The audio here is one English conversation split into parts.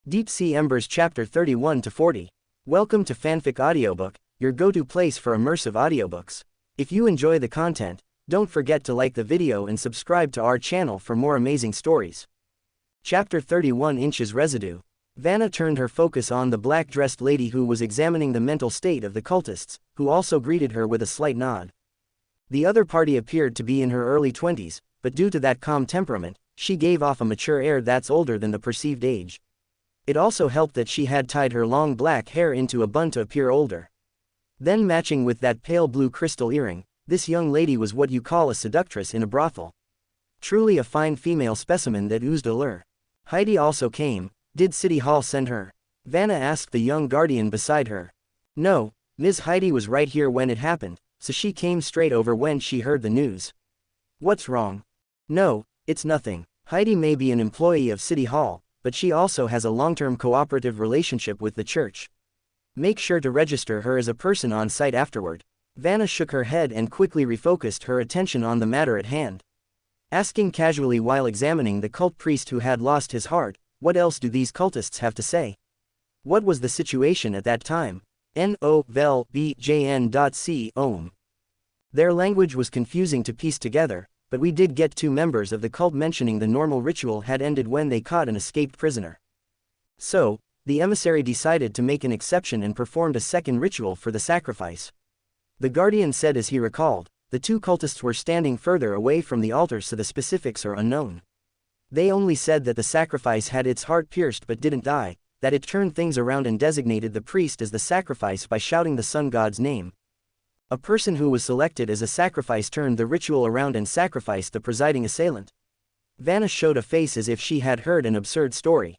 Deep Sea Embers Chapter 31 to 40. Welcome to Fanfic Audiobook, your go-to place for immersive audiobooks. If you enjoy the content, don't forget to like the video and subscribe to our channel for more amazing stories. Chapter 31 Inches Residue. Vanna turned her focus on the black-dressed lady who was examining the mental state of the cultists, who also greeted her with a slight nod. The other party appeared to be in her early 20s, but due to that calm temperament, she gave off a mature air that's older than the perceived age. It also helped that she had tied her long black hair into a bun to appear older. Then matching with that pale blue crystal earring, this young lady was what you call a seductress in a brothel. Truly a fine female specimen that oozed allure. Heidi also came. Did City Hall send her? Vanna asked the young guardian beside her. No, Ms. Heidi was right here when it happened, so she came straight over when she heard the news. What's wrong? No, it's nothing. Heidi may be an employee of City Hall, but she also has a long-term cooperative relationship with the church. Make sure to register her as a person on site afterward. Vanna shook her head and quickly refocused her attention on the matter at hand. Asking casually while examining the cult priest who had lost his heart, what else do these cultists have to say? What was the situation at that time? No vel bjn.c ohm. Their language was confusing to piece together, but we did get two members of the cult mentioning the normal ritual had ended when they caught an escaped prisoner. So, the emissary decided to make an exception and performed a second ritual for the sacrifice. The guardian said as he recalled, the two cultists were standing further away from the altar so the specifics are unknown. They only said that the sacrifice had its heart pierced but didn't die, that it turned things around and designated the priest as the sacrifice by shouting the sun god's name. A person who was selected as a sacrifice turned the ritual around and sacrificed the presiding assailant. Vanna showed a face as if she had heard an absurd story.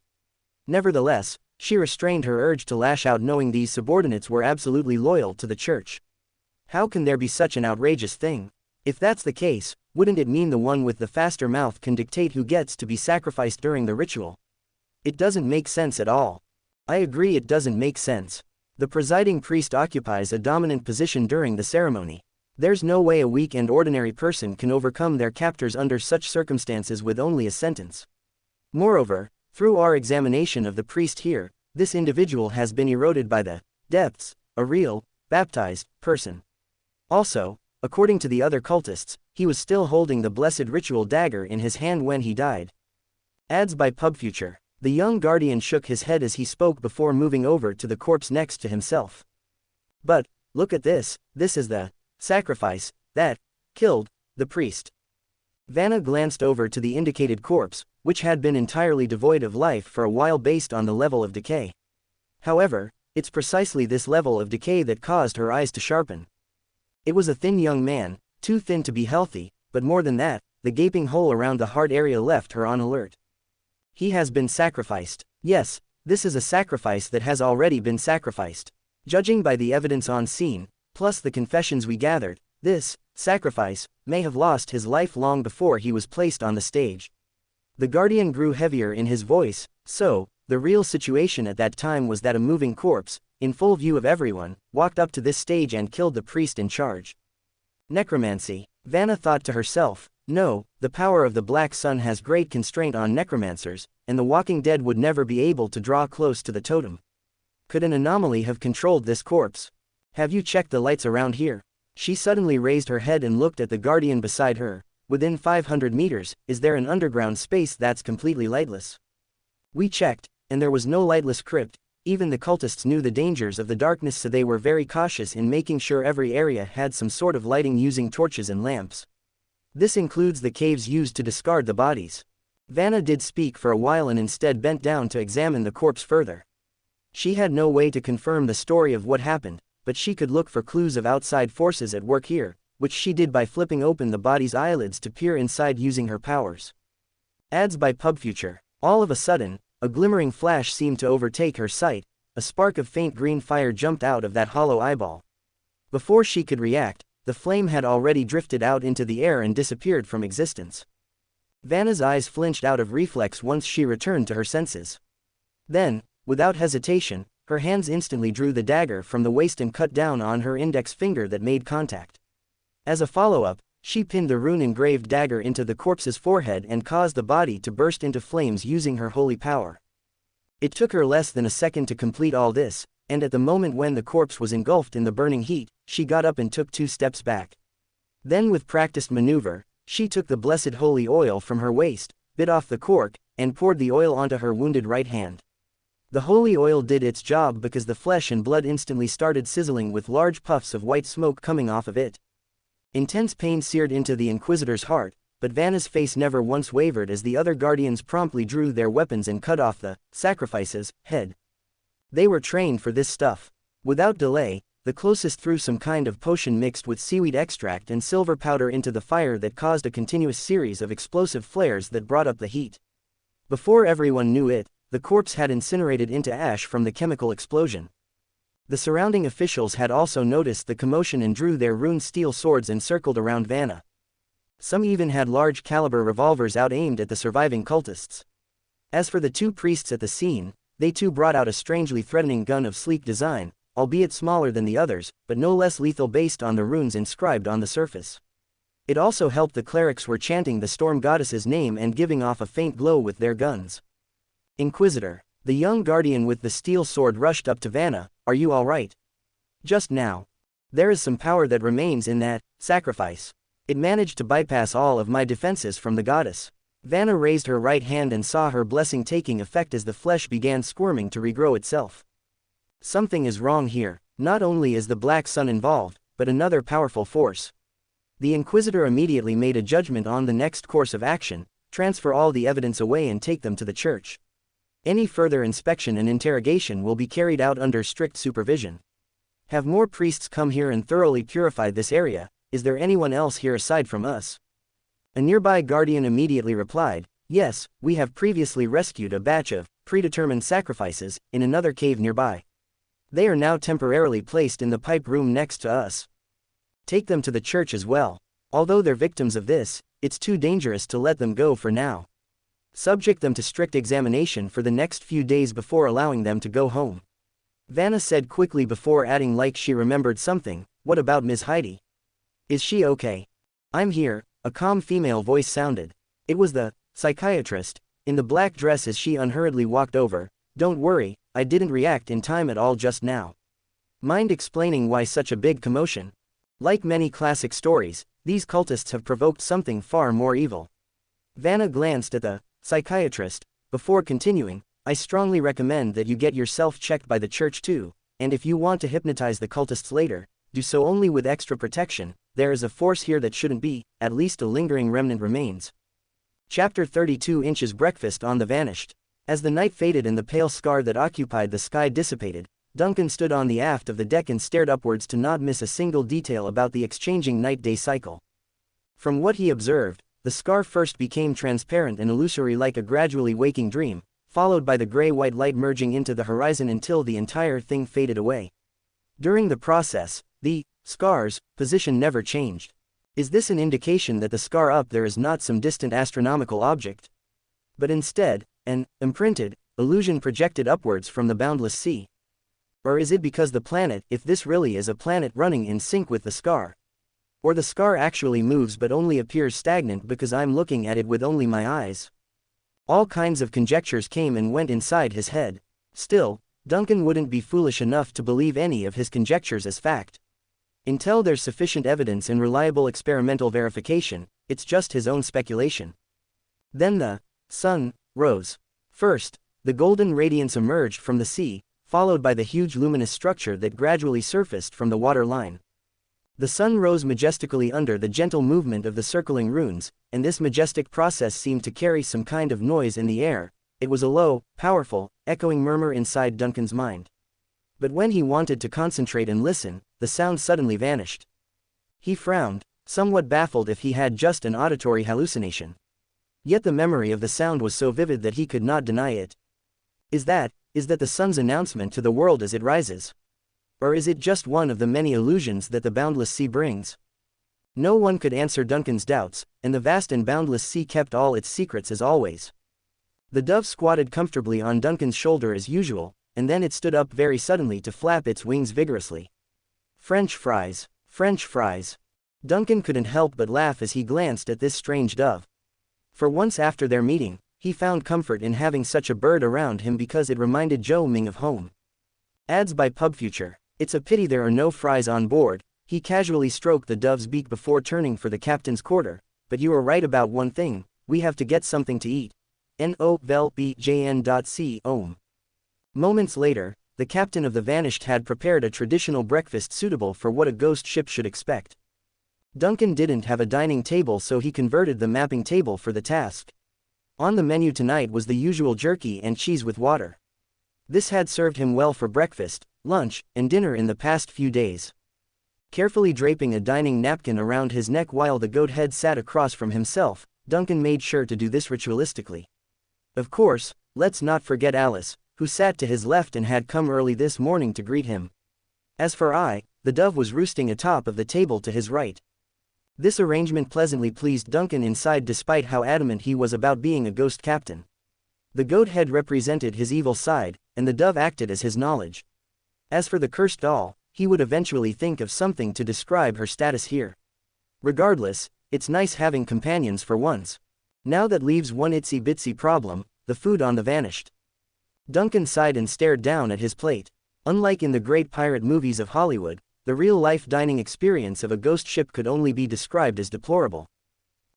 Nevertheless, she restrained her urge to lash out knowing these subordinates were absolutely loyal to the church. How can there be such an outrageous thing? If that's the case, wouldn't it mean the one with the faster mouth can dictate who gets to be sacrificed during the ritual? It doesn't make sense at all. I agree, it doesn't make sense. The presiding priest occupies a dominant position during the ceremony. There's no way a weak and ordinary person can overcome their captors under such circumstances with only a sentence. Moreover, through our examination of the priest here, this individual has been eroded by the depths, a real, baptized person. Also, according to the other cultists, he was still holding the blessed ritual dagger in his hand when he died. Adds by PubFuture. The young guardian shook his head as he spoke before moving over to the corpse next to himself. But, look at this, this is the sacrifice that killed the priest. Vanna glanced over to the indicated corpse, which had been entirely devoid of life for a while based on the level of decay. However, it's precisely this level of decay that caused her eyes to sharpen. It was a thin young man, too thin to be healthy, but more than that, the gaping hole around the heart area left her on alert. He has been sacrificed. Yes, this is a sacrifice that has already been sacrificed. Judging by the evidence on scene, plus the confessions we gathered, this sacrifice may have lost his life long before he was placed on the stage. The guardian grew heavier in his voice, so, the real situation at that time was that a moving corpse, in full view of everyone, walked up to this stage and killed the priest in charge. Necromancy. Vanna thought to herself, no, the power of the Black Sun has great constraint on necromancers, and the Walking Dead would never be able to draw close to the totem. Could an anomaly have controlled this corpse? Have you checked the lights around here? She suddenly raised her head and looked at the guardian beside her. Within 500 meters, is there an underground space that's completely lightless? We checked, and there was no lightless crypt. Even the cultists knew the dangers of the darkness, so they were very cautious in making sure every area had some sort of lighting using torches and lamps. This includes the caves used to discard the bodies. Vanna did speak for a while and instead bent down to examine the corpse further. She had no way to confirm the story of what happened, but she could look for clues of outside forces at work here, which she did by flipping open the body's eyelids to peer inside using her powers. Adds by PubFuture. All of a sudden, a glimmering flash seemed to overtake her sight. A spark of faint green fire jumped out of that hollow eyeball. Before she could react, the flame had already drifted out into the air and disappeared from existence. Vanna's eyes flinched out of reflex once she returned to her senses. Then, without hesitation, her hands instantly drew the dagger from the waist and cut down on her index finger that made contact. As a follow-up, she pinned the rune-engraved dagger into the corpse's forehead and caused the body to burst into flames using her holy power. It took her less than a second to complete all this, and at the moment when the corpse was engulfed in the burning heat, she got up and took 2 steps back. Then with practiced maneuver, she took the blessed holy oil from her waist, bit off the cork, and poured the oil onto her wounded right hand. The holy oil did its job because the flesh and blood instantly started sizzling with large puffs of white smoke coming off of it. Intense pain seared into the Inquisitor's heart, but Vanna's face never once wavered as the other guardians promptly drew their weapons and cut off the sacrifice's head. They were trained for this stuff. Without delay, the closest threw some kind of potion mixed with seaweed extract and silver powder into the fire that caused a continuous series of explosive flares that brought up the heat. Before everyone knew it, the corpse had incinerated into ash from the chemical explosion. The surrounding officials had also noticed the commotion and drew their rune steel swords and circled around Vanna. Some even had large caliber revolvers out aimed at the surviving cultists. As for the 2 priests at the scene, they too brought out a strangely threatening gun of sleek design, albeit smaller than the others, but no less lethal based on the runes inscribed on the surface. It also helped the clerics were chanting the storm goddess's name and giving off a faint glow with their guns. Inquisitor, the young guardian with the steel sword rushed up to Vanna. Are you all right? Just now. There is some power that remains in that sacrifice. It managed to bypass all of my defenses from the goddess. Vanna raised her right hand and saw her blessing taking effect as the flesh began squirming to regrow itself. Something is wrong here. Not only is the Black Sun involved, but another powerful force. The Inquisitor immediately made a judgment on the next course of action: transfer all the evidence away and take them to the church. Any further inspection and interrogation will be carried out under strict supervision. Have more priests come here and thoroughly purify this area. Is there anyone else here aside from us? A nearby guardian immediately replied, yes, we have previously rescued a batch of predetermined sacrifices in another cave nearby. They are now temporarily placed in the pipe room next to us. Take them to the church as well. Although they're victims of this, it's too dangerous to let them go for now. Subject them to strict examination for the next few days before allowing them to go home. Vanna said quickly before adding like she remembered something, what about Ms. Heidi? Is she okay? I'm here, a calm female voice sounded. It was the psychiatrist, in the black dress as she unhurriedly walked over. Don't worry, I didn't react in time at all just now. Mind explaining why such a big commotion? Like many classic stories, these cultists have provoked something far more evil. Vanna glanced at the psychiatrist, before continuing, I strongly recommend that you get yourself checked by the church too, and if you want to hypnotize the cultists later, do so only with extra protection. There is a force here that shouldn't be, at least a lingering remnant remains. Chapter 32 Inches Breakfast on the Vanished. As the night faded and the pale scar that occupied the sky dissipated, Duncan stood on the aft of the deck and stared upwards to not miss a single detail about the exchanging night-day cycle. From what he observed, the scar first became transparent and illusory like a gradually waking dream, followed by the gray-white light merging into the horizon until the entire thing faded away. During the process, the scar's position never changed. Is this an indication that the scar up there is not some distant astronomical object, but instead, an imprinted illusion projected upwards from the boundless sea? Or is it because the planet, if this really is a planet running in sync with the scar? Or the scar actually moves but only appears stagnant because I'm looking at it with only my eyes? All kinds of conjectures came and went inside his head. Still, Duncan wouldn't be foolish enough to believe any of his conjectures as fact. Until there's sufficient evidence and reliable experimental verification, it's just his own speculation. Then the sun rose. First, the golden radiance emerged from the sea, followed by the huge luminous structure that gradually surfaced from the water line. The sun rose majestically under the gentle movement of the circling runes, and this majestic process seemed to carry some kind of noise in the air. It was a low, powerful, echoing murmur inside Duncan's mind. But when he wanted to concentrate and listen, the sound suddenly vanished. He frowned, somewhat baffled if he had just an auditory hallucination. Yet the memory of the sound was so vivid that he could not deny it. Is that the sun's announcement to the world as it rises? Or is it just one of the many illusions that the boundless sea brings? No one could answer Duncan's doubts, and the vast and boundless sea kept all its secrets as always. The dove squatted comfortably on Duncan's shoulder as usual, and then it stood up very suddenly to flap its wings vigorously. French fries, French fries. Duncan couldn't help but laugh as he glanced at this strange dove. For once after their meeting, he found comfort in having such a bird around him because it reminded Zhou Ming of home. Ads by PubFuture. It's a pity there are no fries on board. He casually stroked the dove's beak before turning for the captain's quarter. But you are right about one thing, we have to get something to eat. NOVELBJN.C. Moments later, the captain of the Vanished had prepared a traditional breakfast suitable for what a ghost ship should expect. Duncan didn't have a dining table, so he converted the mapping table for the task. On the menu tonight was the usual jerky and cheese with water. This had served him well for breakfast, lunch, and dinner in the past few days. Carefully draping a dining napkin around his neck while the goat head sat across from himself, Duncan made sure to do this ritualistically. Of course, let's not forget Alice, who sat to his left and had come early this morning to greet him. As for I, the dove was roosting atop of the table to his right. This arrangement pleasantly pleased Duncan inside despite how adamant he was about being a ghost captain. The goat head represented his evil side, and the dove acted as his knowledge. As for the cursed doll, he would eventually think of something to describe her status here. Regardless, it's nice having companions for once. Now that leaves one itsy bitsy problem, the food on the Vanished. Duncan sighed and stared down at his plate. Unlike in the great pirate movies of Hollywood, the real-life dining experience of a ghost ship could only be described as deplorable.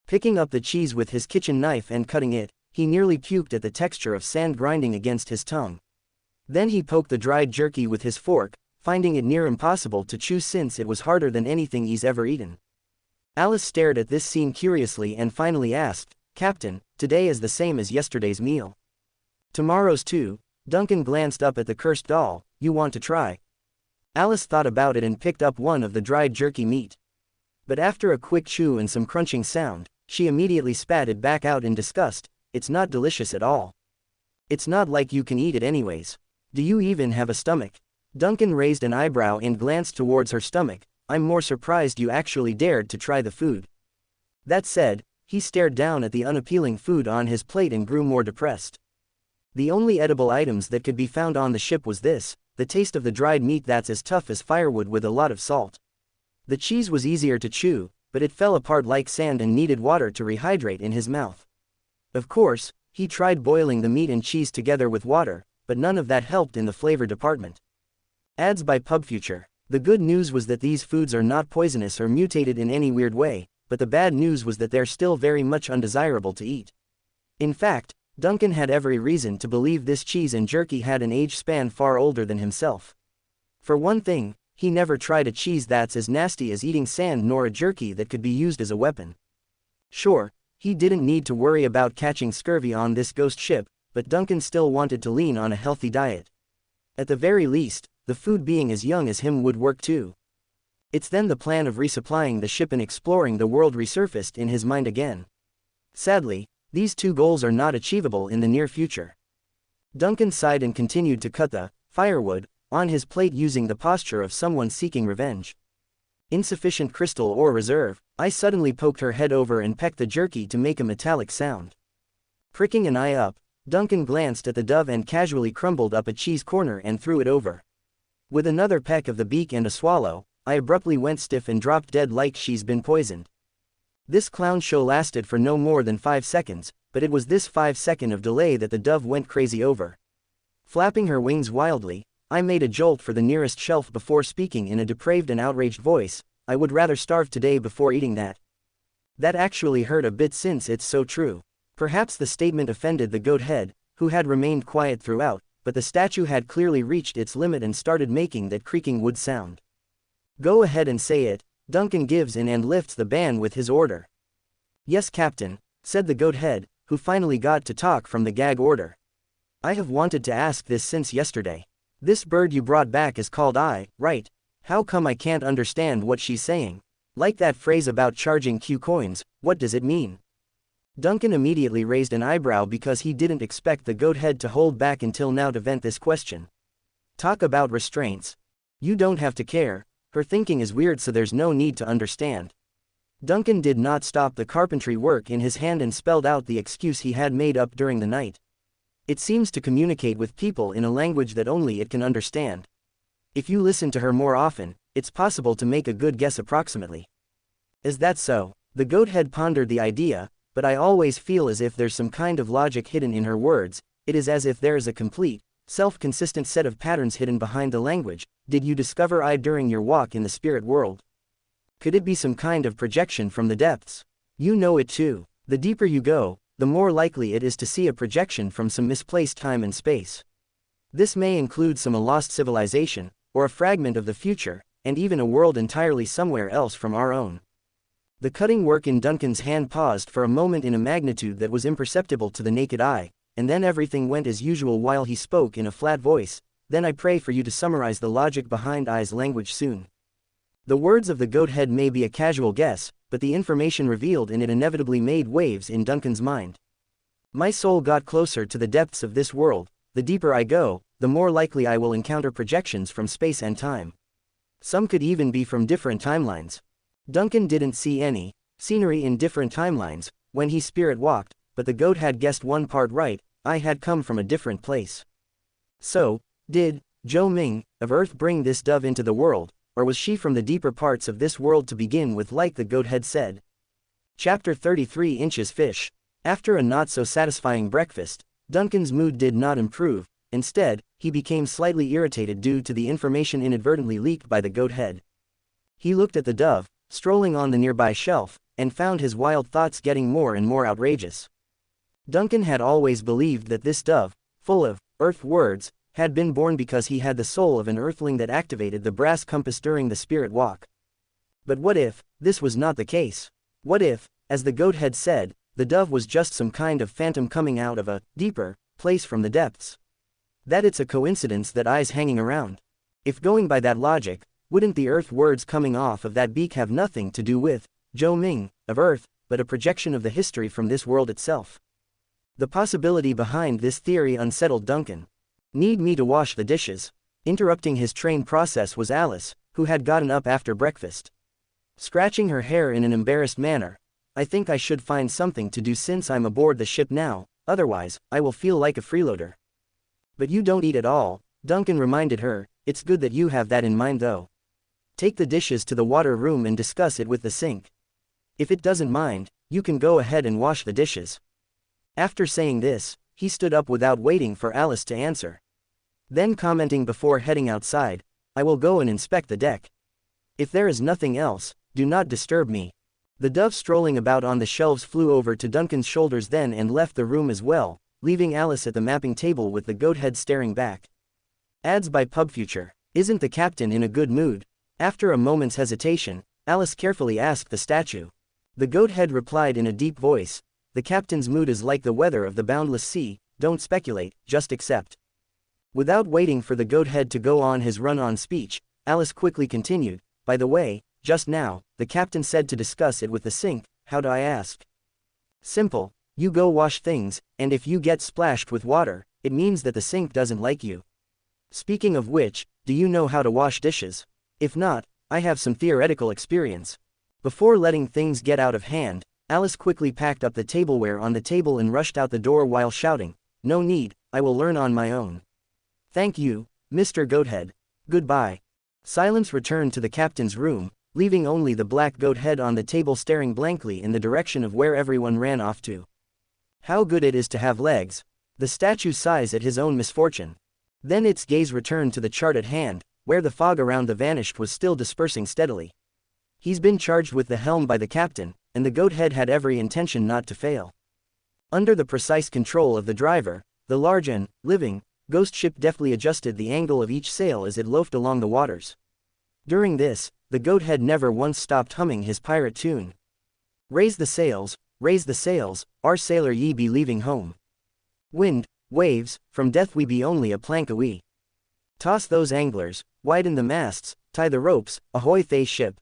Picking up the cheese with his kitchen knife and cutting it, he nearly puked at the texture of sand grinding against his tongue. Then he poked the dried jerky with his fork, finding it near impossible to chew since it was harder than anything he's ever eaten. Alice stared at this scene curiously and finally asked, "Captain, today is the same as yesterday's meal?" "Tomorrow's too." Duncan glanced up at the cursed doll. "You want to try?" Alice thought about it and picked up one of the dried jerky meat. But after a quick chew and some crunching sound, she immediately spat it back out in disgust. "It's not delicious at all. It's not like you can eat it anyways. Do you even have a stomach?" Duncan raised an eyebrow and glanced towards her stomach. "I'm more surprised you actually dared to try the food." That said, he stared down at the unappealing food on his plate and grew more depressed. The only edible items that could be found on the ship was this, the taste of the dried meat that's as tough as firewood with a lot of salt. The cheese was easier to chew, but it fell apart like sand and needed water to rehydrate in his mouth. Of course, he tried boiling the meat and cheese together with water, but none of that helped in the flavor department. Ads by PubFuture. The good news was that these foods are not poisonous or mutated in any weird way, but the bad news was that they're still very much undesirable to eat. In fact, Duncan had every reason to believe this cheese and jerky had an age span far older than himself. For one thing, he never tried a cheese that's as nasty as eating sand nor a jerky that could be used as a weapon. Sure, he didn't need to worry about catching scurvy on this ghost ship, but Duncan still wanted to lean on a healthy diet. At the very least, the food being as young as him would work too. It's then the plan of resupplying the ship and exploring the world resurfaced in his mind again. Sadly, these two goals are not achievable in the near future. Duncan sighed and continued to cut the firewood on his plate using the posture of someone seeking revenge. Insufficient crystal ore reserve. I suddenly poked her head over and pecked the jerky to make a metallic sound. Pricking an eye up, Duncan glanced at the dove and casually crumbled up a cheese corner and threw it over. With another peck of the beak and a swallow, I abruptly went stiff and dropped dead like she's been poisoned. This clown show lasted for no more than 5 seconds, but it was this 5 second of delay that the dove went crazy over. Flapping her wings wildly, I made a jolt for the nearest shelf before speaking in a depraved and outraged voice. "I would rather starve today before eating that." That actually hurt a bit since it's so true. Perhaps the statement offended the goat head, who had remained quiet throughout, but the statue had clearly reached its limit and started making that creaking wood sound. "Go ahead and say it." Duncan gives in and lifts the ban with his order. "Yes, Captain," said the goat head, who finally got to talk from the gag order. "I have wanted to ask this since yesterday. This bird you brought back is called I, right? How come I can't understand what she's saying? Like that phrase about charging Q coins, what does it mean?" Duncan immediately raised an eyebrow because he didn't expect the goat head to hold back until now to vent this question. Talk about restraints. You don't have to care. Her thinking is weird, so there's no need to understand. Duncan did not stop the carpentry work in his hand and spelled out the excuse he had made up during the night. It seems to communicate with people in a language that only it can understand. If you listen to her more often, it's possible to make a good guess approximately. Is that so? The goat head pondered the idea, but I always feel as if there's some kind of logic hidden in her words. It is as if there is a complete, self-consistent set of patterns hidden behind the language. Did you discover I during your walk in the spirit world? Could it be some kind of projection from the depths? You know it too. The deeper you go, the more likely it is to see a projection from some misplaced time and space. This may include some lost civilization, or a fragment of the future, and even a world entirely somewhere else from our own. The cutting work in Duncan's hand paused for a moment in a magnitude that was imperceptible to the naked eye, and then everything went as usual while he spoke in a flat voice. Then I pray for you to summarize the logic behind I's language soon. The words of the goat head may be a casual guess, but the information revealed in it inevitably made waves in Duncan's mind. My soul got closer to the depths of this world. The deeper I go, the more likely I will encounter projections from space and time. Some could even be from different timelines. Duncan didn't see any scenery in different timelines when he spirit walked, but the goat had guessed one part right. I had come from a different place. So, did Zhou Ming of Earth bring this dove into the world, or was she from the deeper parts of this world to begin with, like the goat had said? Chapter 33 Inches Fish. After a not-so-satisfying breakfast, Duncan's mood did not improve. Instead, he became slightly irritated due to the information inadvertently leaked by the goat head. He looked at the dove, strolling on the nearby shelf, and found his wild thoughts getting more and more outrageous. Duncan had always believed that this dove, full of earth words, had been born because he had the soul of an earthling that activated the brass compass during the spirit walk. But what if this was not the case? What if, as the goat had said, the dove was just some kind of phantom coming out of a deeper place from the depths? That it's a coincidence that I's hanging around. If going by that logic, wouldn't the earth words coming off of that beak have nothing to do with Zhou Ming of Earth, but a projection of the history from this world itself? The possibility behind this theory unsettled Duncan. Need me to wash the dishes? Interrupting his train process was Alice, who had gotten up after breakfast. Scratching her hair in an embarrassed manner. I think I should find something to do since I'm aboard the ship now, otherwise, I will feel like a freeloader. But you don't eat at all, Duncan reminded her. It's good that you have that in mind though. Take the dishes to the water room and discuss it with the sink. If it doesn't mind, you can go ahead and wash the dishes. After saying this, he stood up without waiting for Alice to answer. Then commenting before heading outside, I will go and inspect the deck. If there is nothing else, do not disturb me. The dove strolling about on the shelves flew over to Duncan's shoulders then and left the room as well, leaving Alice at the mapping table with the goat head staring back. Ads by PubFuture. Isn't the captain in a good mood? After a moment's hesitation, Alice carefully asked the statue. The goat head replied in a deep voice, the captain's mood is like the weather of the boundless sea, don't speculate, just accept. Without waiting for the goat head to go on his run-on speech, Alice quickly continued, by the way, just now, the captain said to discuss it with the sink. How do I ask? Simple, you go wash things, and if you get splashed with water, it means that the sink doesn't like you. Speaking of which, do you know how to wash dishes? If not, I have some theoretical experience. Before letting things get out of hand, Alice quickly packed up the tableware on the table and rushed out the door while shouting, no need, I will learn on my own. Thank you, Mr. Goathead. Goodbye. Silence returned to the captain's room, leaving only the black goat head on the table staring blankly in the direction of where everyone ran off to. How good it is to have legs. The statue sighs at his own misfortune. Then its gaze returned to the chart at hand, where the fog around the vanished was still dispersing steadily. He's been charged with the helm by the captain, and the goat head had every intention not to fail. Under the precise control of the driver, the large and living ghost ship deftly adjusted the angle of each sail as it loafed along the waters. During this, the goat head never once stopped humming his pirate tune. Raise the sails, our sailor ye be leaving home. Wind, waves, from death we be only a plank away. Toss those anglers, widen the masts, tie the ropes, ahoy thay ship.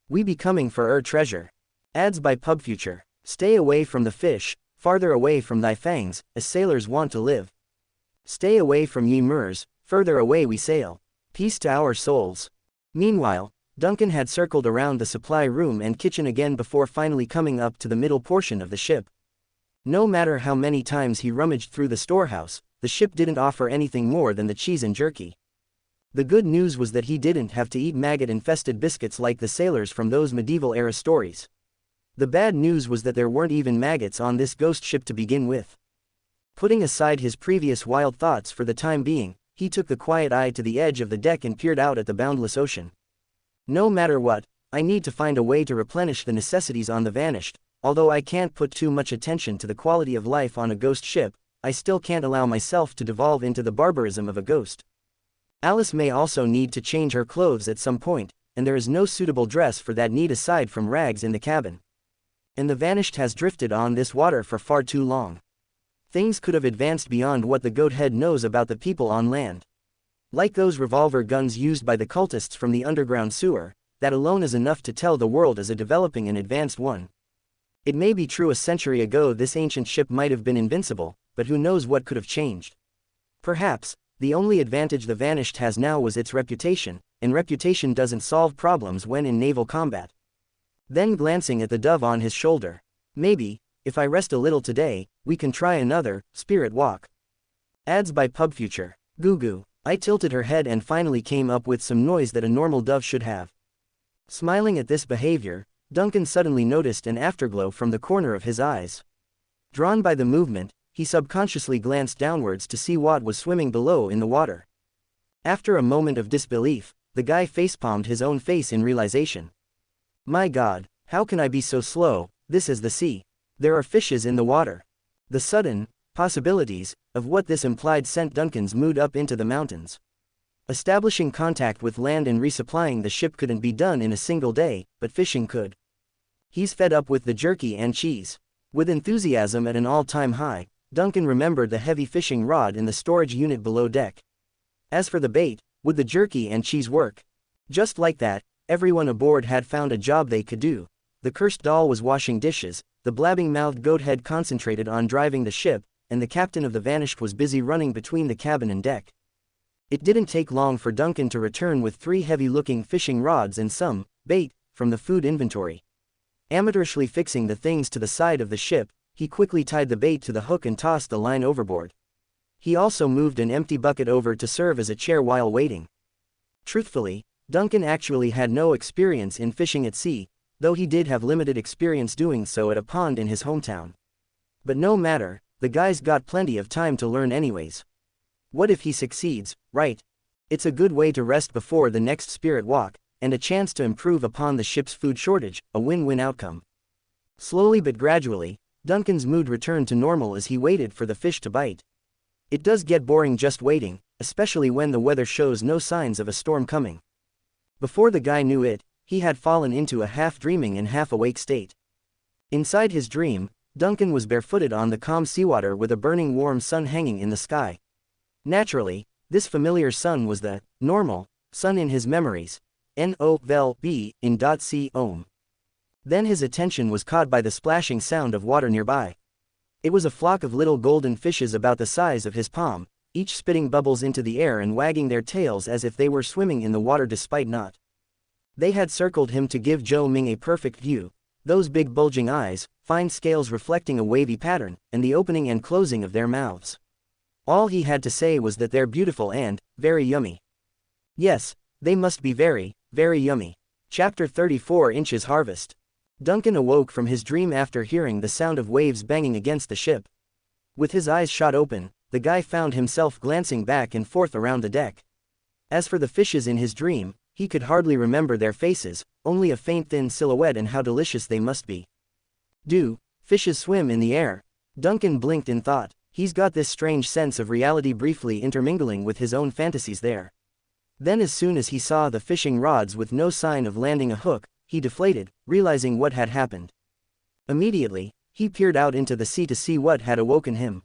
We be coming for treasure. Ads by PubFuture. Stay away from the fish, farther away from thy fangs, as sailors want to live. Stay away from ye murs, further away we sail. Peace to our souls. Meanwhile, Duncan had circled around the supply room and kitchen again before finally coming up to the middle portion of the ship. No matter how many times he rummaged through the storehouse, the ship didn't offer anything more than the cheese and jerky. The good news was that he didn't have to eat maggot-infested biscuits like the sailors from those medieval-era stories. The bad news was that there weren't even maggots on this ghost ship to begin with. Putting aside his previous wild thoughts for the time being, he took the quiet eye to the edge of the deck and peered out at the boundless ocean. No matter what, I need to find a way to replenish the necessities on the Vanished. Although I can't put too much attention to the quality of life on a ghost ship, I still can't allow myself to devolve into the barbarism of a ghost. Alice may also need to change her clothes at some point, and there is no suitable dress for that need aside from rags in the cabin. And the Vanished has drifted on this water for far too long. Things could have advanced beyond what the goathead knows about the people on land. Like those revolver guns used by the cultists from the underground sewer, that alone is enough to tell the world as a developing and advanced one. It may be true a century ago this ancient ship might have been invincible, but who knows what could have changed. Perhaps, the only advantage the Vanished has now was its reputation, and reputation doesn't solve problems when in naval combat. Then glancing at the dove on his shoulder. Maybe, if I rest a little today, we can try another spirit walk. Ads by PubFuture. Goo goo. I tilted her head and finally came up with some noise that a normal dove should have. Smiling at this behavior, Duncan suddenly noticed an afterglow from the corner of his eyes. Drawn by the movement, he subconsciously glanced downwards to see what was swimming below in the water. After a moment of disbelief, the guy facepalmed his own face in realization. My God, how can I be so slow? This is the sea. There are fishes in the water. The sudden possibilities of what this implied sent Duncan's mood up into the mountains. Establishing contact with land and resupplying the ship couldn't be done in a single day, but fishing could. He's fed up with the jerky and cheese. With enthusiasm at an all-time high, Duncan remembered the heavy fishing rod in the storage unit below deck. As for the bait, would the jerky and cheese work? Just like that, everyone aboard had found a job they could do. The cursed doll was washing dishes, the blabbing-mouthed goathead concentrated on driving the ship, and the captain of the Vanished was busy running between the cabin and deck. It didn't take long for Duncan to return with 3 heavy-looking fishing rods and some bait from the food inventory. Amateurishly fixing the things to the side of the ship, he quickly tied the bait to the hook and tossed the line overboard. He also moved an empty bucket over to serve as a chair while waiting. Truthfully, Duncan actually had no experience in fishing at sea, though he did have limited experience doing so at a pond in his hometown. But no matter, the guy's got plenty of time to learn anyways. What if he succeeds, right? It's a good way to rest before the next spirit walk, and a chance to improve upon the ship's food shortage, a win-win outcome. Slowly but gradually, Duncan's mood returned to normal as he waited for the fish to bite. It does get boring just waiting, especially when the weather shows no signs of a storm coming. Before the guy knew it, he had fallen into a half-dreaming and half-awake state. Inside his dream, Duncan was barefooted on the calm seawater with a burning warm sun hanging in the sky. Naturally, this familiar sun was the normal sun in his memories. N-O-V-E in .c ohm. Then his attention was caught by the splashing sound of water nearby. It was a flock of little golden fishes about the size of his palm, each spitting bubbles into the air and wagging their tails as if they were swimming in the water despite not. They had circled him to give Zhou Ming a perfect view, those big bulging eyes, fine scales reflecting a wavy pattern, and the opening and closing of their mouths. All he had to say was that they're beautiful and very yummy. Yes, they must be very, very yummy. Chapter 34 Inches Harvest. Duncan awoke from his dream after hearing the sound of waves banging against the ship. With his eyes shot open, the guy found himself glancing back and forth around the deck. As for the fishes in his dream, he could hardly remember their faces, only a faint thin silhouette and how delicious they must be. Do fishes swim in the air? Duncan blinked in thought. He's got this strange sense of reality briefly intermingling with his own fantasies there. Then as soon as he saw the fishing rods with no sign of landing a hook, he deflated, realizing what had happened. Immediately, he peered out into the sea to see what had awoken him.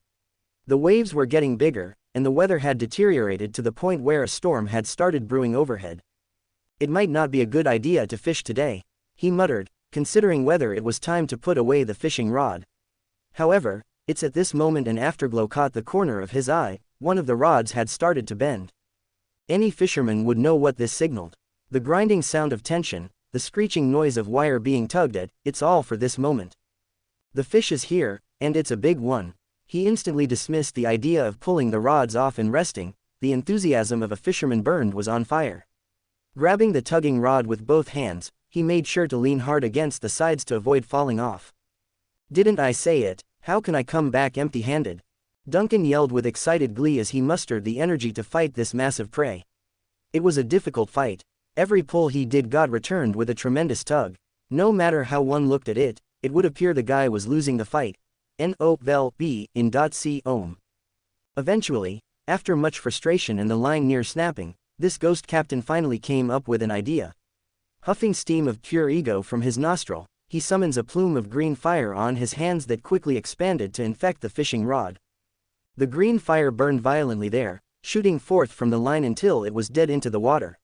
The waves were getting bigger, and the weather had deteriorated to the point where a storm had started brewing overhead. It might not be a good idea to fish today, he muttered, considering whether it was time to put away the fishing rod. However, it's at this moment an afterglow caught the corner of his eye. One of the rods had started to bend. Any fisherman would know what this signaled. The grinding sound of tension, the screeching noise of wire being tugged at, it's all for this moment. The fish is here, and it's a big one. He instantly dismissed the idea of pulling the rods off and resting. The enthusiasm of a fisherman burned was on fire. Grabbing the tugging rod with both hands, he made sure to lean hard against the sides to avoid falling off. "Didn't I say it? How can I come back empty-handed?" Duncan yelled with excited glee as he mustered the energy to fight this massive prey. It was a difficult fight. Every pull he did got returned with a tremendous tug. No matter how one looked at it, it would appear the guy was losing the fight. N-O-V-E in .c ohm. Eventually, after much frustration and the line near snapping, this ghost captain finally came up with an idea. Huffing steam of pure ego from his nostril, he summons a plume of green fire on his hands that quickly expanded to infect the fishing rod. The green fire burned violently there, shooting forth from the line until it was dead into the water.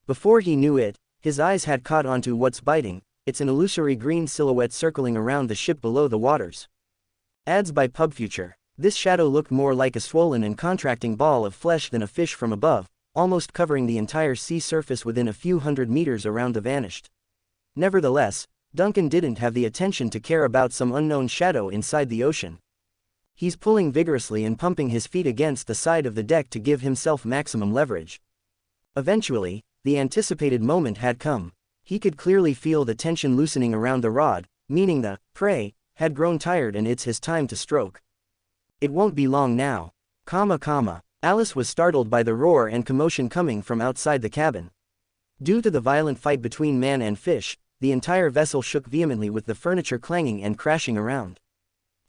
Before he knew it, his eyes had caught onto what's biting. It's an illusory green silhouette circling around the ship below the waters. Ads by PubFuture. This shadow looked more like a swollen and contracting ball of flesh than a fish from above, almost covering the entire sea surface within a few hundred meters around the vanished. Nevertheless, Duncan didn't have the attention to care about some unknown shadow inside the ocean. He's pulling vigorously and pumping his feet against the side of the deck to give himself maximum leverage. Eventually, the anticipated moment had come. He could clearly feel the tension loosening around the rod, meaning the prey had grown tired and it's his time to stroke. It won't be long now. Alice was startled by the roar and commotion coming from outside the cabin. Due to the violent fight between man and fish, the entire vessel shook vehemently with the furniture clanging and crashing around.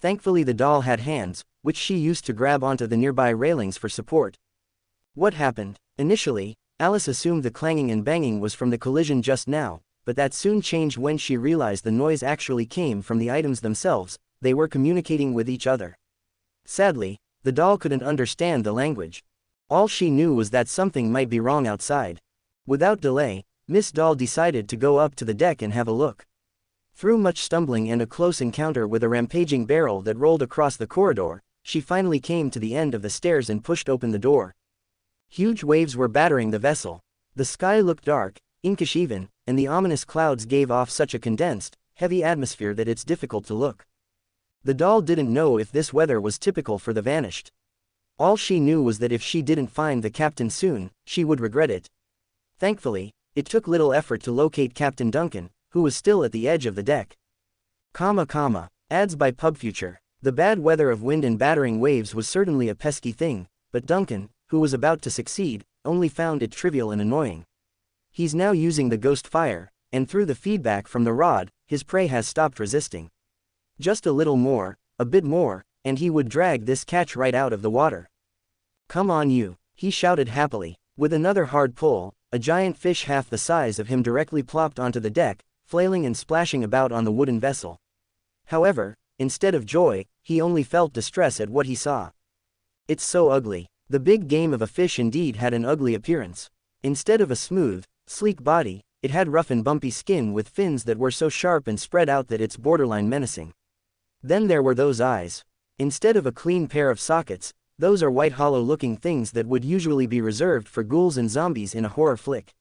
Thankfully the doll had hands, which she used to grab onto the nearby railings for support. What happened? Initially, Alice assumed the clanging and banging was from the collision just now, but that soon changed when she realized the noise actually came from the items themselves. They were communicating with each other. Sadly, the doll couldn't understand the language. All she knew was that something might be wrong outside. Without delay, Miss Doll decided to go up to the deck and have a look. Through much stumbling and a close encounter with a rampaging barrel that rolled across the corridor, she finally came to the end of the stairs and pushed open the door. Huge waves were battering the vessel. The sky looked dark, inkish even, and the ominous clouds gave off such a condensed, heavy atmosphere that it's difficult to look. The doll didn't know if this weather was typical for the vanished. All she knew was that if she didn't find the captain soon, she would regret it. Thankfully, it took little effort to locate Captain Duncan, who was still at the edge of the deck. Ads by PubFuture. The bad weather of wind and battering waves was certainly a pesky thing, but Duncan, who was about to succeed, only found it trivial and annoying. He's now using the ghost fire, and through the feedback from the rod, his prey has stopped resisting. Just a little more, a bit more, and he would drag this catch right out of the water. "Come on you," he shouted happily. With another hard pull, a giant fish half the size of him directly plopped onto the deck, flailing and splashing about on the wooden vessel. However, instead of joy, he only felt distress at what he saw. It's so ugly. The big game of a fish indeed had an ugly appearance. Instead of a smooth, sleek body, it had rough and bumpy skin with fins that were so sharp and spread out that it's borderline menacing. Then there were those eyes. Instead of a clean pair of sockets, those are white hollow-looking things that would usually be reserved for ghouls and zombies in a horror flick.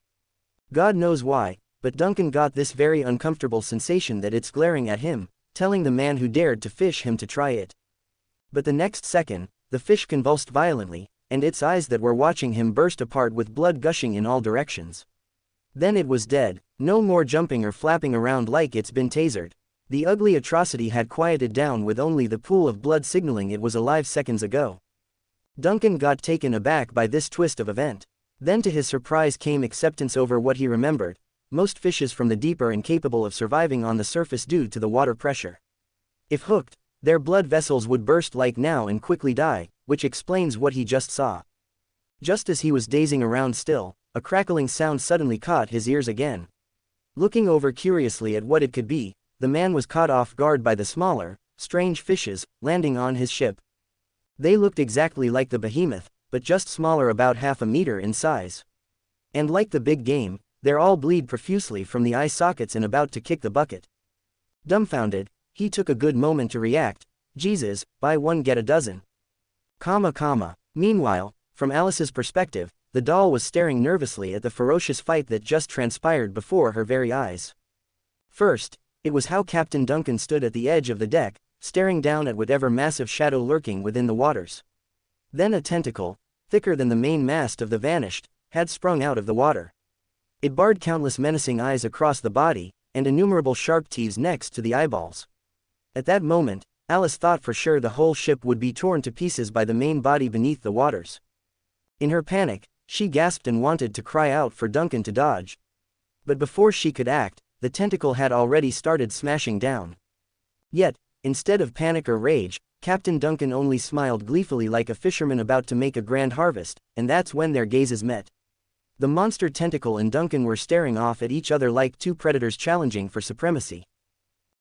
God knows why, but Duncan got this very uncomfortable sensation that it's glaring at him, telling the man who dared to fish him to try it. But the next second, the fish convulsed violently, and its eyes that were watching him burst apart with blood gushing in all directions. Then it was dead, no more jumping or flapping around like it's been tasered. The ugly atrocity had quieted down with only the pool of blood signaling it was alive seconds ago. Duncan got taken aback by this twist of event. Then to his surprise came acceptance over what he remembered. Most fishes from the deep are incapable of surviving on the surface due to the water pressure. If hooked, their blood vessels would burst like now and quickly die, which explains what he just saw. Just as he was dazing around still, a crackling sound suddenly caught his ears again. Looking over curiously at what it could be, the man was caught off guard by the smaller, strange fishes, landing on his ship. They looked exactly like the behemoth, but just smaller, about half a meter in size. And like the big game, they're all bleed profusely from the eye sockets and about to kick the bucket. Dumbfounded, he took a good moment to react. Jesus, buy one get a dozen. Meanwhile, from Alice's perspective, the doll was staring nervously at the ferocious fight that just transpired before her very eyes. First, it was how Captain Duncan stood at the edge of the deck, staring down at whatever massive shadow lurking within the waters. Then a tentacle, thicker than the main mast of the vanished, had sprung out of the water. It barred countless menacing eyes across the body, and innumerable sharp teeth next to the eyeballs. At that moment, Alice thought for sure the whole ship would be torn to pieces by the main body beneath the waters. In her panic, she gasped and wanted to cry out for Duncan to dodge. But before she could act, the tentacle had already started smashing down. Yet, instead of panic or rage, Captain Duncan only smiled gleefully like a fisherman about to make a grand harvest, and that's when their gazes met. The monster tentacle and Duncan were staring off at each other like two predators challenging for supremacy.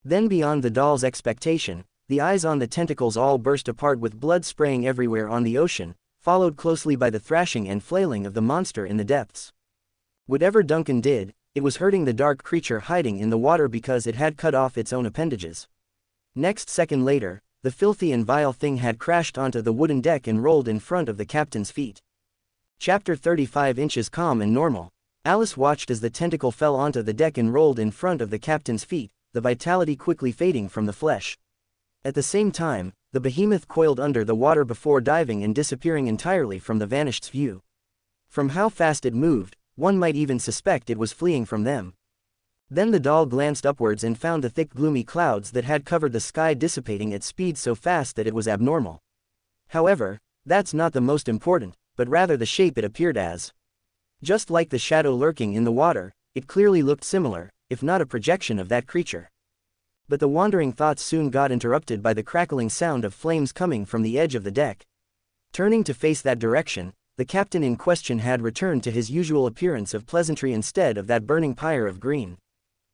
Then beyond the doll's expectation, the eyes on the tentacles all burst apart with blood spraying everywhere on the ocean, followed closely by the thrashing and flailing of the monster in the depths. Whatever Duncan did, it was hurting the dark creature hiding in the water because it had cut off its own appendages. Next second later, the filthy and vile thing had crashed onto the wooden deck and rolled in front of the captain's feet. Chapter 35 Inches Calm and Normal. Alice watched as the tentacle fell onto the deck and rolled in front of the captain's feet, the vitality quickly fading from the flesh. At the same time, the behemoth coiled under the water before diving and disappearing entirely from the vanished's view. From how fast it moved, one might even suspect it was fleeing from them. Then the doll glanced upwards and found the thick gloomy clouds that had covered the sky dissipating at speed so fast that it was abnormal. However, that's not the most important, but rather the shape it appeared as. Just like the shadow lurking in the water, it clearly looked similar, if not a projection of that creature. But the wandering thoughts soon got interrupted by the crackling sound of flames coming from the edge of the deck. Turning to face that direction, the captain in question had returned to his usual appearance of pleasantry instead of that burning pyre of green.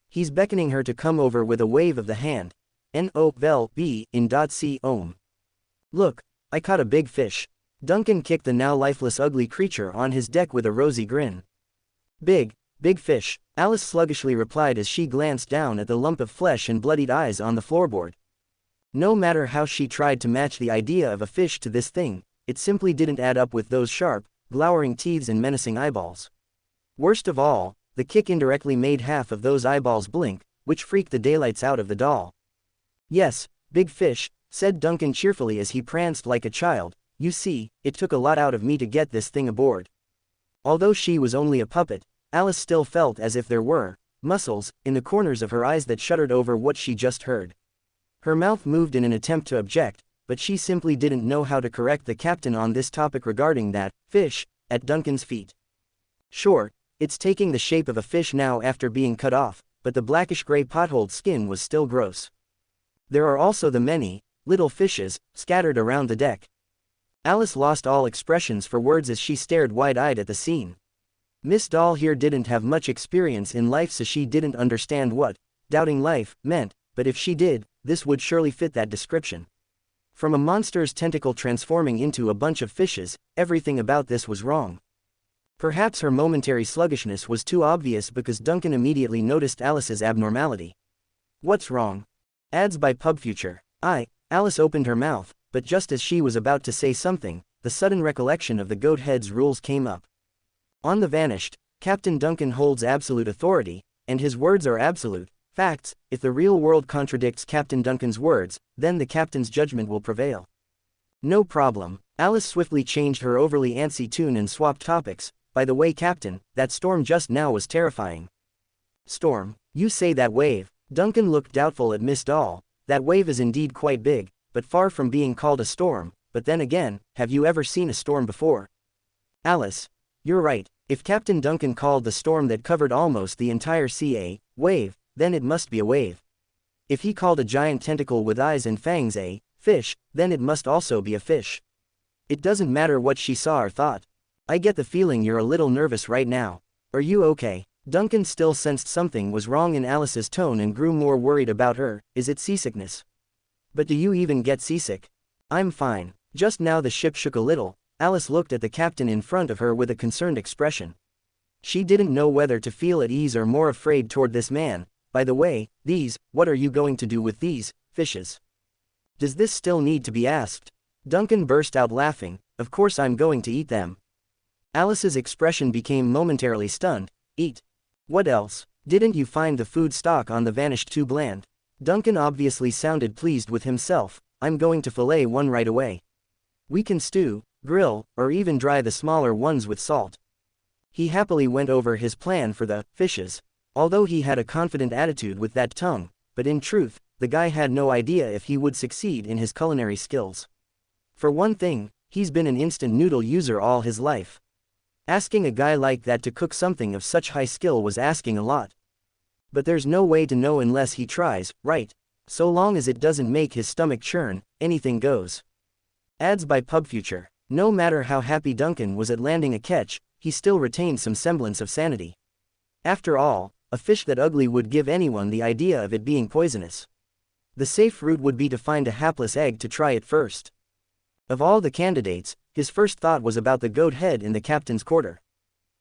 He's beckoning her to come over with a wave of the hand. N-O-V-E in .c ohm. Look, I caught a big fish. Duncan kicked the now lifeless ugly creature on his deck with a rosy grin. Big fish, Alice sluggishly replied as she glanced down at the lump of flesh and bloodied eyes on the floorboard. No matter how she tried to match the idea of a fish to this thing, it simply didn't add up with those sharp, glowering teeth and menacing eyeballs. Worst of all, the kick indirectly made half of those eyeballs blink, which freaked the daylights out of the doll. Yes, big fish, said Duncan cheerfully as he pranced like a child. You see, it took a lot out of me to get this thing aboard. Although she was only a puppet, Alice still felt as if there were muscles in the corners of her eyes that shuddered over what she just heard. Her mouth moved in an attempt to object, but she simply didn't know how to correct the captain on this topic regarding that fish at Duncan's feet. Sure, it's taking the shape of a fish now after being cut off, but the blackish-gray potholed skin was still gross. There are also the many little fishes scattered around the deck. Alice lost all expressions for words as she stared wide-eyed at the scene. Miss Doll here didn't have much experience in life, so she didn't understand what doubting life meant, but if she did, this would surely fit that description. From a monster's tentacle transforming into a bunch of fishes, everything about this was wrong. Perhaps her momentary sluggishness was too obvious because Duncan immediately noticed Alice's abnormality. What's wrong? Ads by PubFuture. Alice opened her mouth, but just as she was about to say something, the sudden recollection of the goat head's rules came up. On the vanished, Captain Duncan holds absolute authority, and his words are absolute facts. If the real world contradicts Captain Duncan's words, then the captain's judgment will prevail. No problem. Alice swiftly changed her overly antsy tune and swapped topics. By the way, Captain, that storm just now was terrifying. Storm? You say that wave? Duncan looked doubtful at Miss Doll. That wave is indeed quite big, but far from being called a storm. But then again, have you ever seen a storm before? Alice, you're right. If Captain Duncan called the storm that covered almost the entire sea a wave, then it must be a wave. If he called a giant tentacle with eyes and fangs a fish, then it must also be a fish. It doesn't matter what she saw or thought. I get the feeling you're a little nervous right now. Are you okay? Duncan still sensed something was wrong in Alice's tone and grew more worried about her. Is it seasickness? But do you even get seasick? I'm fine. Just now the ship shook a little. Alice looked at the captain in front of her with a concerned expression. She didn't know whether to feel at ease or more afraid toward this man. By the way, what are you going to do with these fishes? Does this still need to be asked? Duncan burst out laughing. Of course I'm going to eat them. Alice's expression became momentarily stunned. Eat? What else? Didn't you find the food stock on the vanished too bland? Duncan obviously sounded pleased with himself. I'm going to fillet one right away. We can stew, grill, or even dry the smaller ones with salt. He happily went over his plan for the fishes, although he had a confident attitude with that tongue, but in truth, the guy had no idea if he would succeed in his culinary skills. For one thing, he's been an instant noodle user all his life. Asking a guy like that to cook something of such high skill was asking a lot. But there's no way to know unless he tries, right? So long as it doesn't make his stomach churn, anything goes. Ads by PubFuture. No matter how happy Duncan was at landing a catch, he still retained some semblance of sanity. After all, a fish that ugly would give anyone the idea of it being poisonous. The safe route would be to find a hapless egg to try it first. Of all the candidates, his first thought was about the goat head in the captain's quarter.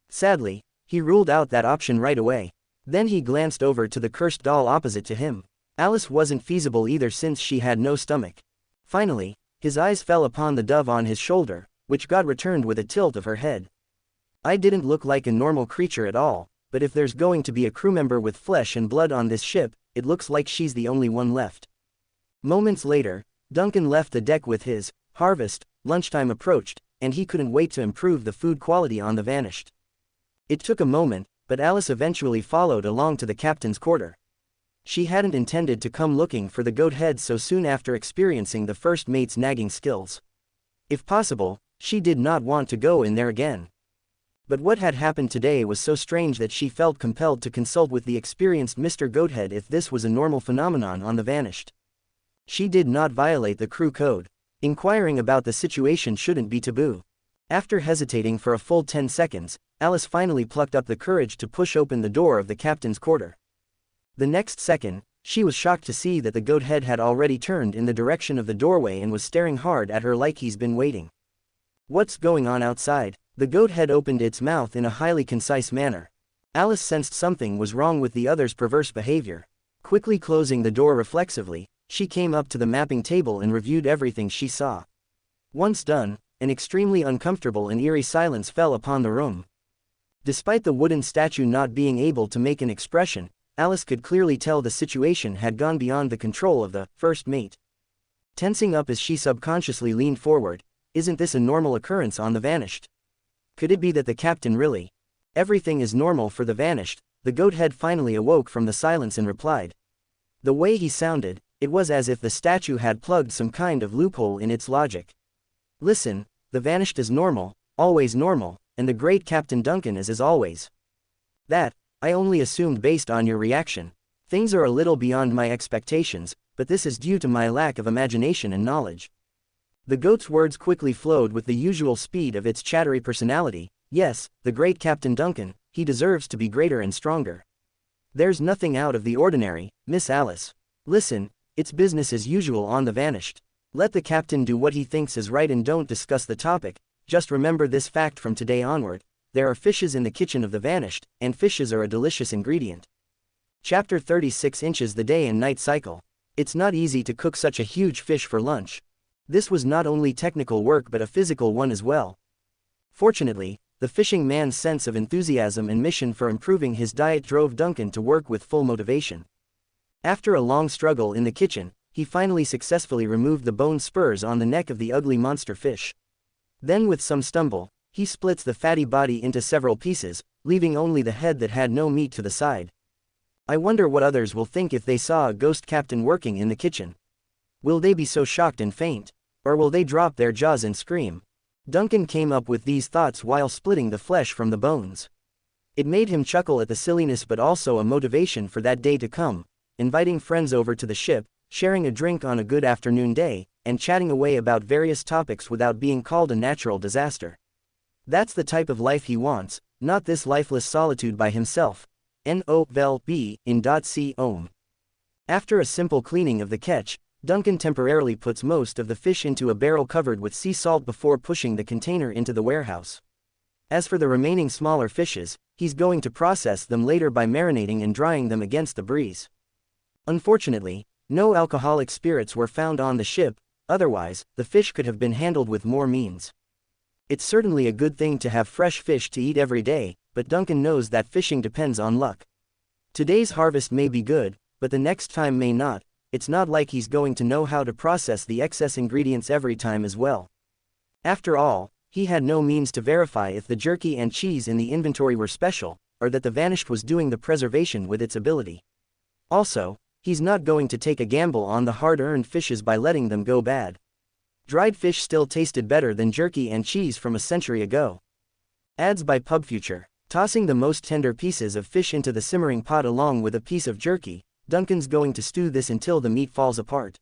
Sadly, he ruled out that option right away. Then he glanced over to the cursed doll opposite to him. Alice wasn't feasible either since she had no stomach. Finally, his eyes fell upon the dove on his shoulder, which got returned with a tilt of her head. I didn't look like a normal creature at all, but if there's going to be a crew member with flesh and blood on this ship, it looks like she's the only one left. Moments later, Duncan left the deck with his harvest. Lunchtime approached, and he couldn't wait to improve the food quality on the Vanished. It took a moment, but Alice eventually followed along to the captain's quarter. She hadn't intended to come looking for the goat head so soon after experiencing the first mate's nagging skills. If possible, she did not want to go in there again. But what had happened today was so strange that she felt compelled to consult with the experienced Mr. Goathead if this was a normal phenomenon on the Vanished. She did not violate the crew code. Inquiring about the situation shouldn't be taboo. After hesitating for a full 10 seconds, Alice finally plucked up the courage to push open the door of the captain's quarter. The next second, she was shocked to see that the goat head had already turned in the direction of the doorway and was staring hard at her like he's been waiting. What's going on outside? The goat head opened its mouth in a highly concise manner. Alice sensed something was wrong with the other's perverse behavior. Quickly closing the door reflexively, she came up to the mapping table and reviewed everything she saw. Once done, an extremely uncomfortable and eerie silence fell upon the room. Despite the wooden statue not being able to make an expression, Alice could clearly tell the situation had gone beyond the control of the first mate. Tensing up as she subconsciously leaned forward, isn't this a normal occurrence on the Vanished? Could it be that the captain really? Everything is normal for the Vanished. The goat head finally awoke from the silence and replied. The way he sounded, it was as if the statue had plugged some kind of loophole in its logic. Listen, the Vanished is normal, always normal, and the great Captain Duncan is as always. That, I only assumed based on your reaction. Things are a little beyond my expectations, but this is due to my lack of imagination and knowledge. The goat's words quickly flowed with the usual speed of its chattery personality. Yes, the great Captain Duncan, he deserves to be greater and stronger. There's nothing out of the ordinary, Miss Alice. Listen, it's business as usual on the Vanished. Let the captain do what he thinks is right and don't discuss the topic. Just remember this fact from today onward. There are fishes in the kitchen of the Vanished, and fishes are a delicious ingredient. Chapter 36 Inches the Day and Night Cycle. It's not easy to cook such a huge fish for lunch. This was not only technical work but a physical one as well. Fortunately, the fishing man's sense of enthusiasm and mission for improving his diet drove Duncan to work with full motivation. After a long struggle in the kitchen, he finally successfully removed the bone spurs on the neck of the ugly monster fish. Then with some stumble, he splits the fatty body into several pieces, leaving only the head that had no meat to the side. I wonder what others will think if they saw a ghost captain working in the kitchen. Will they be so shocked and faint? Or will they drop their jaws and scream? Duncan came up with these thoughts while splitting the flesh from the bones. It made him chuckle at the silliness but also a motivation for that day to come, inviting friends over to the ship, sharing a drink on a good afternoon day, and chatting away about various topics without being called a natural disaster. That's the type of life he wants, not this lifeless solitude by himself. N.O.V.L.B. in .c. Ohm. After a simple cleaning of the catch, Duncan temporarily puts most of the fish into a barrel covered with sea salt before pushing the container into the warehouse. As for the remaining smaller fishes, he's going to process them later by marinating and drying them against the breeze. Unfortunately, no alcoholic spirits were found on the ship, otherwise, the fish could have been handled with more means. It's certainly a good thing to have fresh fish to eat every day, but Duncan knows that fishing depends on luck. Today's harvest may be good, but the next time may not. It's not like he's going to know how to process the excess ingredients every time as well. After all, he had no means to verify if the jerky and cheese in the inventory were special, or that the vanished was doing the preservation with its ability. Also, he's not going to take a gamble on the hard-earned fishes by letting them go bad. Dried fish still tasted better than jerky and cheese from a century ago. Ads by PubFuture. Tossing the most tender pieces of fish into the simmering pot along with a piece of jerky, Duncan's going to stew this until the meat falls apart.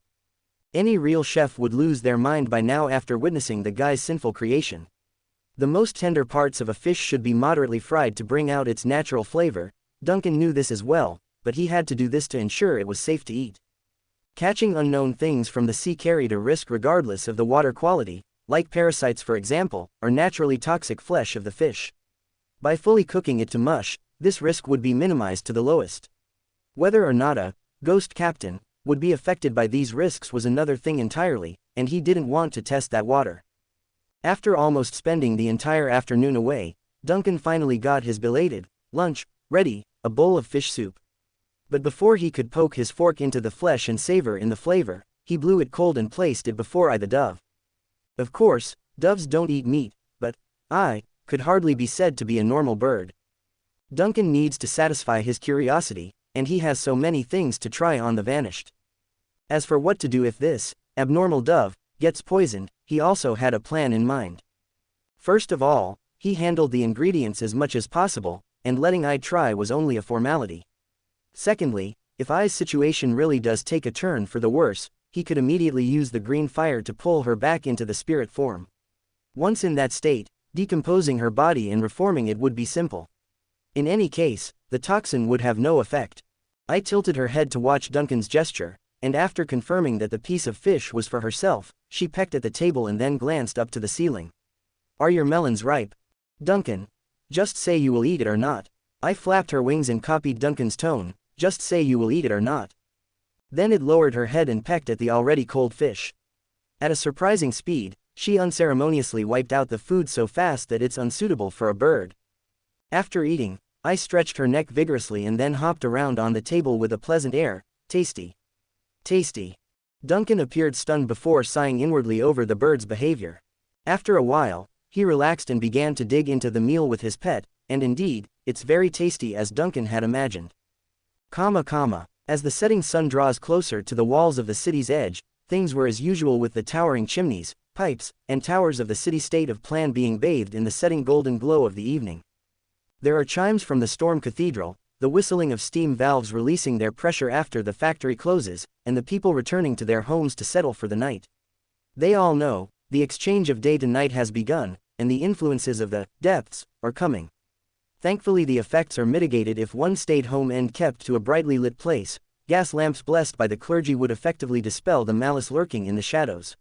Any real chef would lose their mind by now after witnessing the guy's sinful creation. The most tender parts of a fish should be moderately fried to bring out its natural flavor. Duncan knew this as well, but he had to do this to ensure it was safe to eat. Catching unknown things from the sea carried a risk regardless of the water quality, like parasites for example, or naturally toxic flesh of the fish. By fully cooking it to mush, this risk would be minimized to the lowest. Whether or not a ghost captain would be affected by these risks was another thing entirely, and he didn't want to test that water. After almost spending the entire afternoon away, Duncan finally got his belated lunch ready, a bowl of fish soup. But before he could poke his fork into the flesh and savor in the flavor, he blew it cold and placed it before I the dove. Of course, doves don't eat meat, but I could hardly be said to be a normal bird. Duncan needs to satisfy his curiosity, and he has so many things to try on the vanished. As for what to do if this abnormal dove gets poisoned, he also had a plan in mind. First of all, he handled the ingredients as much as possible, and letting I try was only a formality. Secondly, if I's situation really does take a turn for the worse, he could immediately use the green fire to pull her back into the spirit form. Once in that state, decomposing her body and reforming it would be simple. In any case, the toxin would have no effect. I tilted her head to watch Duncan's gesture, and after confirming that the piece of fish was for herself, she pecked at the table and then glanced up to the ceiling. "Are your melons ripe?" "Duncan, just say you will eat it or not." I flapped her wings and copied Duncan's tone, "Just say you will eat it or not." Then it lowered her head and pecked at the already cold fish. At a surprising speed, she unceremoniously wiped out the food so fast that it's unsuitable for a bird. After eating, I stretched her neck vigorously and then hopped around on the table with a pleasant air. "Tasty. Tasty." Duncan appeared stunned before sighing inwardly over the bird's behavior. After a while, he relaxed and began to dig into the meal with his pet, and indeed, it's very tasty as Duncan had imagined. As the setting sun draws closer to the walls of the city's edge, things were as usual with the towering chimneys, pipes, and towers of the city-state of Plan being bathed in the setting golden glow of the evening. There are chimes from the storm cathedral, the whistling of steam valves releasing their pressure after the factory closes, and the people returning to their homes to settle for the night. They all know, the exchange of day to night has begun, and the influences of the depths are coming. Thankfully the effects are mitigated if one stayed home and kept to a brightly lit place. Gas lamps blessed by the clergy would effectively dispel the malice lurking in the shadows.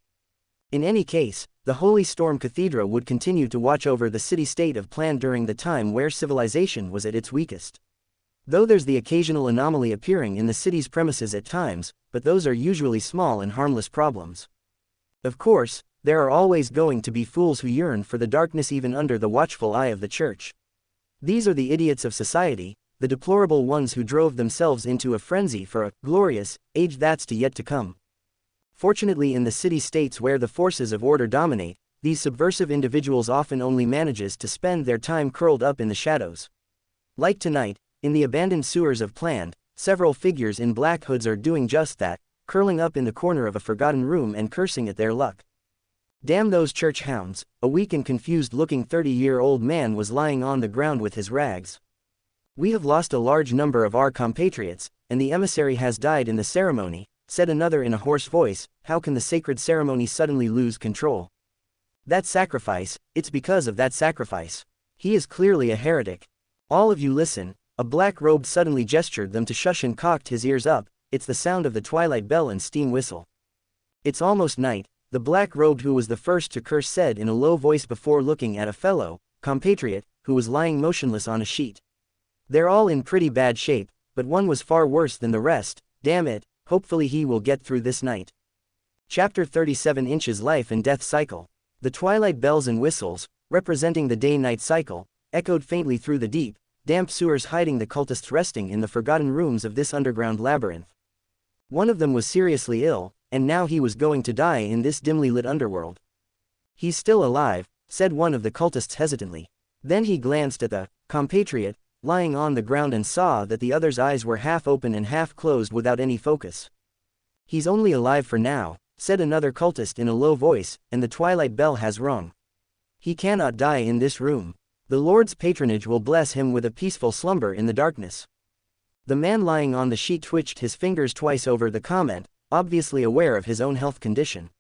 In any case, the Holy Storm Cathedral would continue to watch over the city-state of Plan during the time where civilization was at its weakest. Though there's the occasional anomaly appearing in the city's premises at times, but those are usually small and harmless problems. Of course, there are always going to be fools who yearn for the darkness even under the watchful eye of the church. These are the idiots of society, the deplorable ones who drove themselves into a frenzy for a glorious age that's yet to come. Fortunately, in the city-states where the forces of order dominate, these subversive individuals often only manages to spend their time curled up in the shadows. Like tonight, in the abandoned sewers of Plan, several figures in black hoods are doing just that, curling up in the corner of a forgotten room and cursing at their luck. Damn those church hounds, a weak and confused-looking 30-year-old man was lying on the ground with his rags. "We have lost a large number of our compatriots, and the emissary has died in the ceremony," said another in a hoarse voice. "How can the sacred ceremony suddenly lose control? That sacrifice, it's because of that sacrifice. He is clearly a heretic. All of you listen." A black-robed suddenly gestured them to shush and cocked his ears up. "It's the sound of the twilight bell and steam whistle. It's almost night," the black-robed who was the first to curse said in a low voice before looking at a fellow compatriot who was lying motionless on a sheet. "They're all in pretty bad shape, but one was far worse than the rest. Damn it, hopefully he will get through this night." Chapter 37 Inches Life and Death Cycle. The twilight bells and whistles, representing the day-night cycle, echoed faintly through the deep, damp sewers hiding the cultists resting in the forgotten rooms of this underground labyrinth. One of them was seriously ill, and now he was going to die in this dimly lit underworld. "He's still alive," said one of the cultists hesitantly. Then he glanced at the compatriot lying on the ground and saw that the other's eyes were half open and half closed without any focus. He's only alive for now, said another cultist in a low voice, and the twilight bell has rung. He cannot die in this room. The Lord's patronage will bless him with a peaceful slumber in the darkness. The man lying on the sheet twitched his fingers twice over the comment, obviously aware of his own health condition.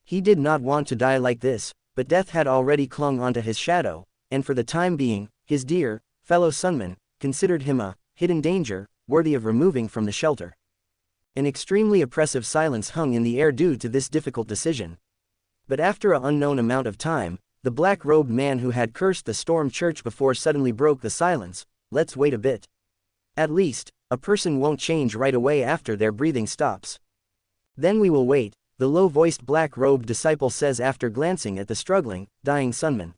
He did not want to die like this, but death had already clung onto his shadow, and for the time being, his dear, fellow sunman, considered him a hidden danger, worthy of removing from the shelter. An extremely oppressive silence hung in the air due to this difficult decision. But after an unknown amount of time, the black-robed man who had cursed the storm church before suddenly broke the silence. Let's wait a bit. At least, a person won't change right away after their breathing stops. Then we will wait, the low-voiced black-robed disciple says after glancing at the struggling, dying sunman.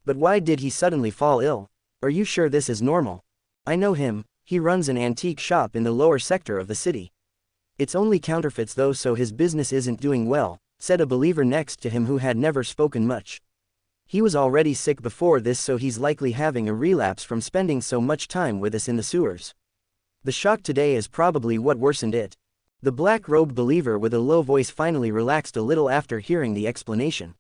But why did he suddenly fall ill? Are you sure this is normal? I know him, he runs an antique shop in the lower sector of the city. It's only counterfeits though, so his business isn't doing well, said a believer next to him who had never spoken much. He was already sick before this, so he's likely having a relapse from spending so much time with us in the sewers. The shock today is probably what worsened it. The black-robed believer with a low voice finally relaxed a little after hearing the explanation.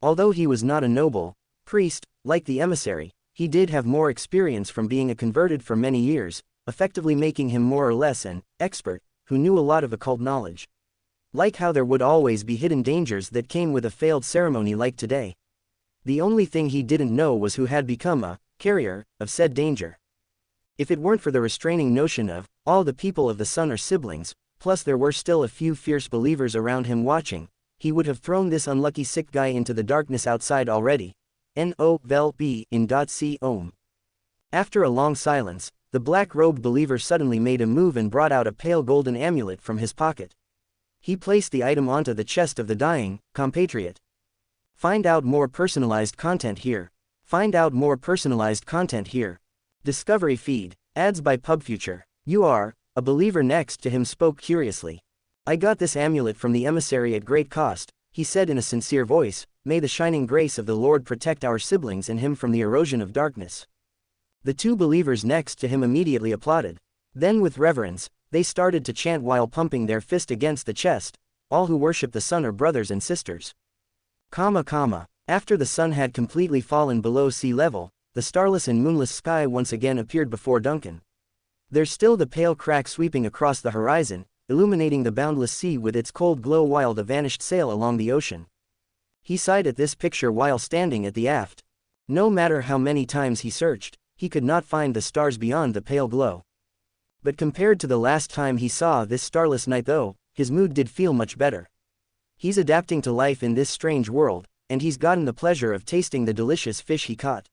Although he was not a noble priest, like the emissary, he did have more experience from being a converted for many years, effectively making him more or less an expert, who knew a lot of occult knowledge. Like how there would always be hidden dangers that came with a failed ceremony like today. The only thing he didn't know was who had become a carrier of said danger. If it weren't for the restraining notion of all the people of the sun are siblings, plus there were still a few fierce believers around him watching, he would have thrown this unlucky sick guy into the darkness outside already. No vel be in c om. After a long silence, the black-robed believer suddenly made a move and brought out a pale golden amulet from his pocket. He placed the item onto the chest of the dying compatriot. Find out more personalized content here. Find out more personalized content here. Discovery feed. Ads by PubFuture. You are, a believer next to him spoke curiously. I got this amulet from the emissary at great cost, he said in a sincere voice. May the shining grace of the Lord protect our siblings and him from the erosion of darkness. The two believers next to him immediately applauded. Then with reverence, they started to chant while pumping their fist against the chest. All who worship the sun are brothers and sisters. After the sun had completely fallen below sea level, the starless and moonless sky once again appeared before Duncan. There's still the pale crack sweeping across the horizon, illuminating the boundless sea with its cold glow while the vanished sail along the ocean. He sighed at this picture while standing at the aft. No matter how many times he searched, he could not find the stars beyond the pale glow. But compared to the last time he saw this starless night though, his mood did feel much better. He's adapting to life in this strange world, and he's gotten the pleasure of tasting the delicious fish he caught.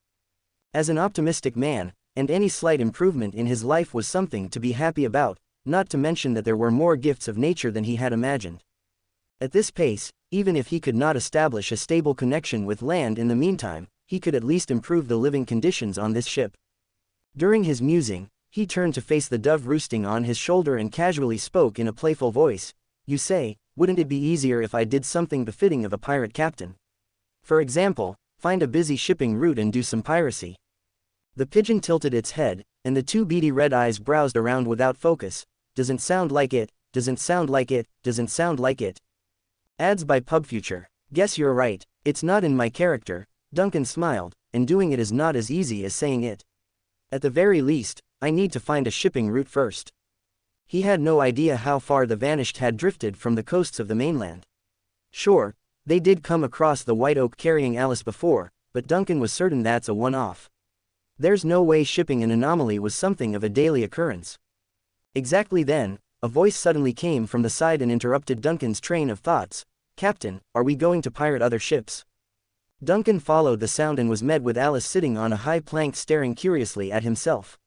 As an optimistic man, and any slight improvement in his life was something to be happy about, not to mention that there were more gifts of nature than he had imagined. At this pace, even if he could not establish a stable connection with land in the meantime, he could at least improve the living conditions on this ship. During his musing, he turned to face the dove roosting on his shoulder and casually spoke in a playful voice. You say, wouldn't it be easier if I did something befitting of a pirate captain? For example, find a busy shipping route and do some piracy. The pigeon tilted its head, and the two beady red eyes browsed around without focus. Doesn't sound like it, doesn't sound like it, doesn't sound like it. Ads by PubFuture. Guess you're right, it's not in my character, Duncan smiled, and doing it is not as easy as saying it. At the very least, I need to find a shipping route first. He had no idea how far the vanished had drifted from the coasts of the mainland. Sure, they did come across the White Oak carrying Alice before, but Duncan was certain that's a one-off. There's no way shipping an anomaly was something of a daily occurrence. Exactly then, a voice suddenly came from the side and interrupted Duncan's train of thoughts. Captain, are we going to pirate other ships? Duncan followed the sound and was met with Alice sitting on a high plank staring curiously at himself.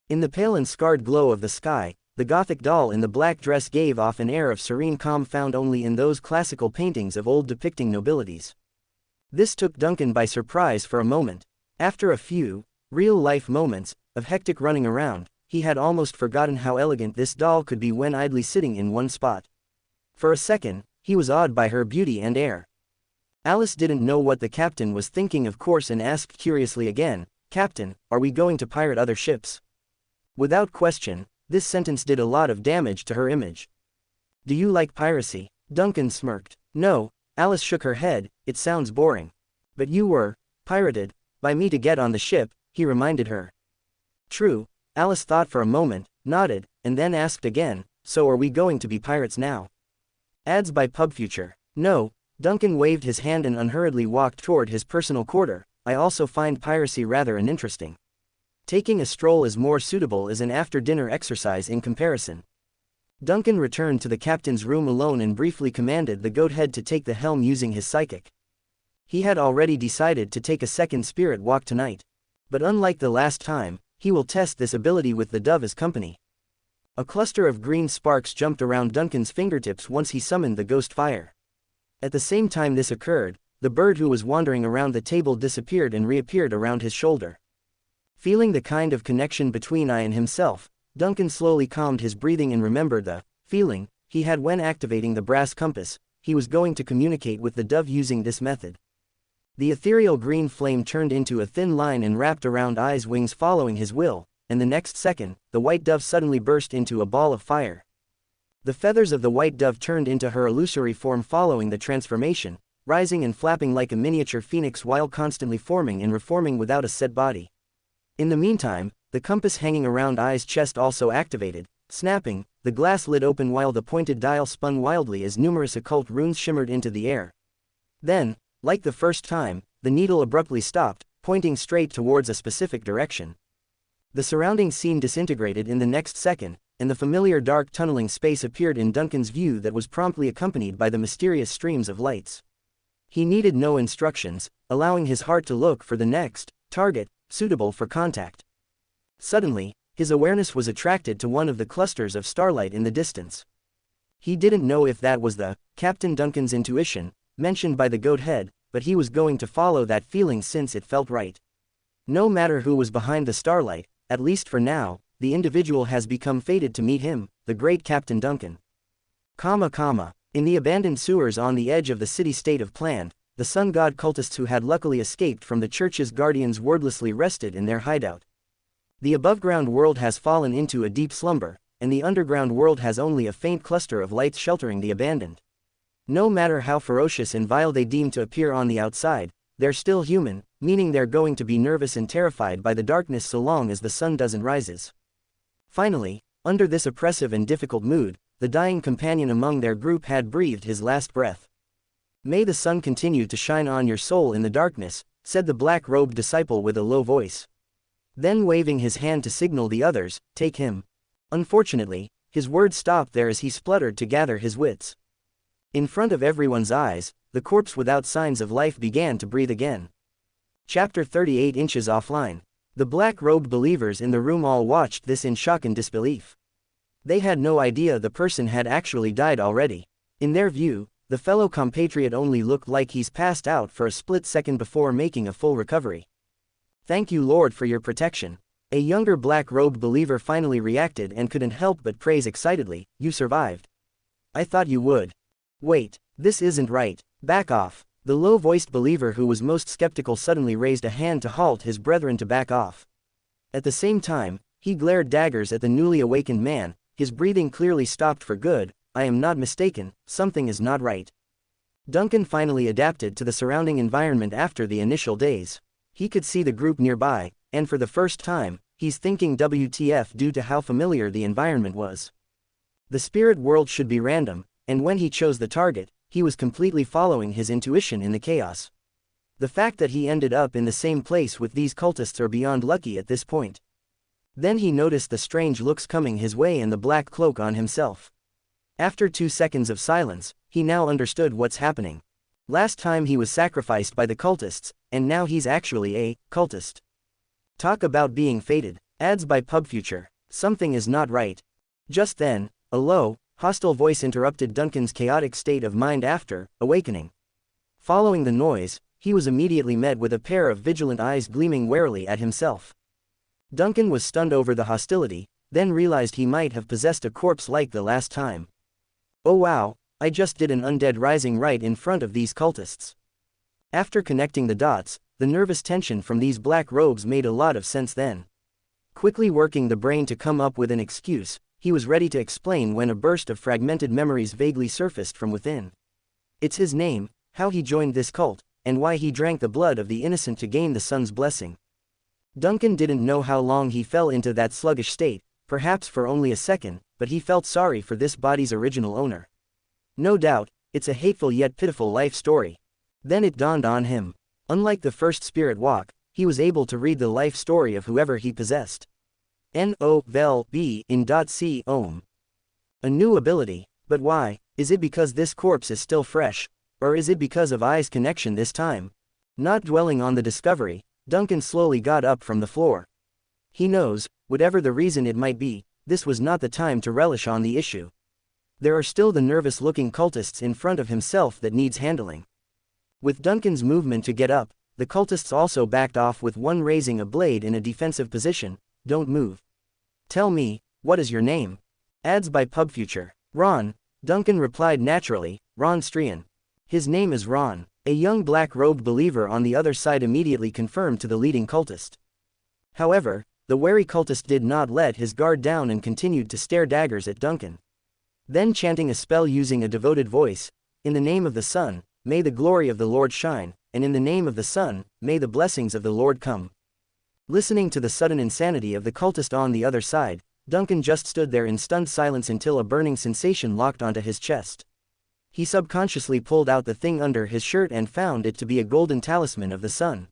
In the pale and scarred glow of the sky, the Gothic doll in the black dress gave off an air of serene calm found only in those classical paintings of old depicting nobilities. This took Duncan by surprise for a moment. After a few, real-life moments of hectic running around, he had almost forgotten how elegant this doll could be when idly sitting in one spot. For a second, he was awed by her beauty and air. Alice didn't know what the captain was thinking of course and asked curiously again, "Captain, are we going to pirate other ships?" Without question, this sentence did a lot of damage to her image. "Do you like piracy?" Duncan smirked. "No," Alice shook her head, "it sounds boring." "But you were pirated by me to get on the ship," he reminded her. "True," Alice thought for a moment, nodded, and then asked again, "So are we going to be pirates now?" Ads by PubFuture. "No," Duncan waved his hand and unhurriedly walked toward his personal quarter. "I also find piracy rather uninteresting. Taking a stroll is more suitable as an after-dinner exercise in comparison." Duncan returned to the captain's room alone and briefly commanded the goathead to take the helm using his psychic. He had already decided to take a second spirit walk tonight. But unlike the last time, he will test this ability with the dove as company. A cluster of green sparks jumped around Duncan's fingertips once he summoned the ghost fire. At the same time this occurred, the bird who was wandering around the table disappeared and reappeared around his shoulder. Feeling the kind of connection between I and himself, Duncan slowly calmed his breathing and remembered the feeling he had when activating the brass compass. He was going to communicate with the dove using this method. The ethereal green flame turned into a thin line and wrapped around I's wings following his will, and the next second, the white dove suddenly burst into a ball of fire. The feathers of the white dove turned into her illusory form following the transformation, rising and flapping like a miniature phoenix while constantly forming and reforming without a set body. In the meantime, the compass hanging around I's chest also activated, snapping, the glass lid open while the pointed dial spun wildly as numerous occult runes shimmered into the air. Then, like the first time, the needle abruptly stopped, pointing straight towards a specific direction. The surrounding scene disintegrated in the next second, and the familiar dark tunneling space appeared in Duncan's view that was promptly accompanied by the mysterious streams of lights. He needed no instructions, allowing his heart to look for the next target, suitable for contact. Suddenly, his awareness was attracted to one of the clusters of starlight in the distance. He didn't know if that was the Captain Duncan's intuition, mentioned by the goathead, but he was going to follow that feeling since it felt right. No matter who was behind the starlight, at least for now, the individual has become fated to meet him, the great Captain Duncan. In the abandoned sewers on the edge of the city-state of Plan, the sun god cultists who had luckily escaped from the church's guardians wordlessly rested in their hideout. The above-ground world has fallen into a deep slumber, and the underground world has only a faint cluster of lights sheltering the abandoned. No matter how ferocious and vile they deem to appear on the outside, they're still human, meaning they're going to be nervous and terrified by the darkness so long as the sun doesn't rise. Finally, under this oppressive and difficult mood, the dying companion among their group had breathed his last breath. "May the sun continue to shine on your soul in the darkness," said the black-robed disciple with a low voice. Then waving his hand to signal the others, "Take him." Unfortunately, his words stopped there as he spluttered to gather his wits. In front of everyone's eyes, the corpse without signs of life began to breathe again. Chapter 38 Inches offline. The black-robed believers in the room all watched this in shock and disbelief. They had no idea the person had actually died already. In their view, the fellow compatriot only looked like he's passed out for a split second before making a full recovery. "Thank you, Lord, for your protection." A younger black-robed believer finally reacted and couldn't help but praise excitedly, "You survived. I thought you would." "Wait, this isn't right. Back off." The low-voiced believer who was most skeptical suddenly raised a hand to halt his brethren to back off. At the same time, he glared daggers at the newly awakened man, his breathing clearly stopped for good. "I am not mistaken, something is not right." Duncan finally adapted to the surrounding environment after the initial daze. He could see the group nearby, and for the first time, he's thinking WTF due to how familiar the environment was. The spirit world should be random, and when he chose the target, he was completely following his intuition in the chaos. The fact that he ended up in the same place with these cultists are beyond lucky at this point. Then he noticed the strange looks coming his way and the black cloak on himself. After 2 seconds of silence, he now understood what's happening. Last time he was sacrificed by the cultists, and now he's actually a cultist. Talk about being fated. Ads by PubFuture. Something is not right. Just then, a low, hostile voice interrupted Duncan's chaotic state of mind after awakening. Following the noise, he was immediately met with a pair of vigilant eyes gleaming warily at himself. Duncan was stunned over the hostility, then realized he might have possessed a corpse like the last time. "Oh wow, I just did an undead rising right in front of these cultists." After connecting the dots, the nervous tension from these black robes made a lot of sense then. Quickly working the brain to come up with an excuse, he was ready to explain when a burst of fragmented memories vaguely surfaced from within. It's his name, how he joined this cult, and why he drank the blood of the innocent to gain the sun's blessing. Duncan didn't know how long he fell into that sluggish state, perhaps for only a second, but he felt sorry for this body's original owner. No doubt, it's a hateful yet pitiful life story. Then it dawned on him. Unlike the first spirit walk, he was able to read the life story of whoever he possessed. N-O-V-E in .c ohm. A new ability, but why? Is it because this corpse is still fresh, or is it because of I's connection this time? Not dwelling on the discovery, Duncan slowly got up from the floor. He knows, whatever the reason it might be, this was not the time to relish on the issue. There are still the nervous-looking cultists in front of himself that needs handling. With Duncan's movement to get up, the cultists also backed off with one raising a blade in a defensive position. Don't move. Tell me, what is your name? Ads by PubFuture. Ron. Duncan replied naturally, Ron Strian. His name is Ron. A young black-robed believer on the other side immediately confirmed to the leading cultist. However, the wary cultist did not let his guard down and continued to stare daggers at Duncan. Then chanting a spell using a devoted voice, in the name of the sun, may the glory of the Lord shine, and in the name of the sun, may the blessings of the Lord come. Listening to the sudden insanity of the cultist on the other side, Duncan just stood there in stunned silence until a burning sensation locked onto his chest. He subconsciously pulled out the thing under his shirt and found it to be a golden talisman of the sun.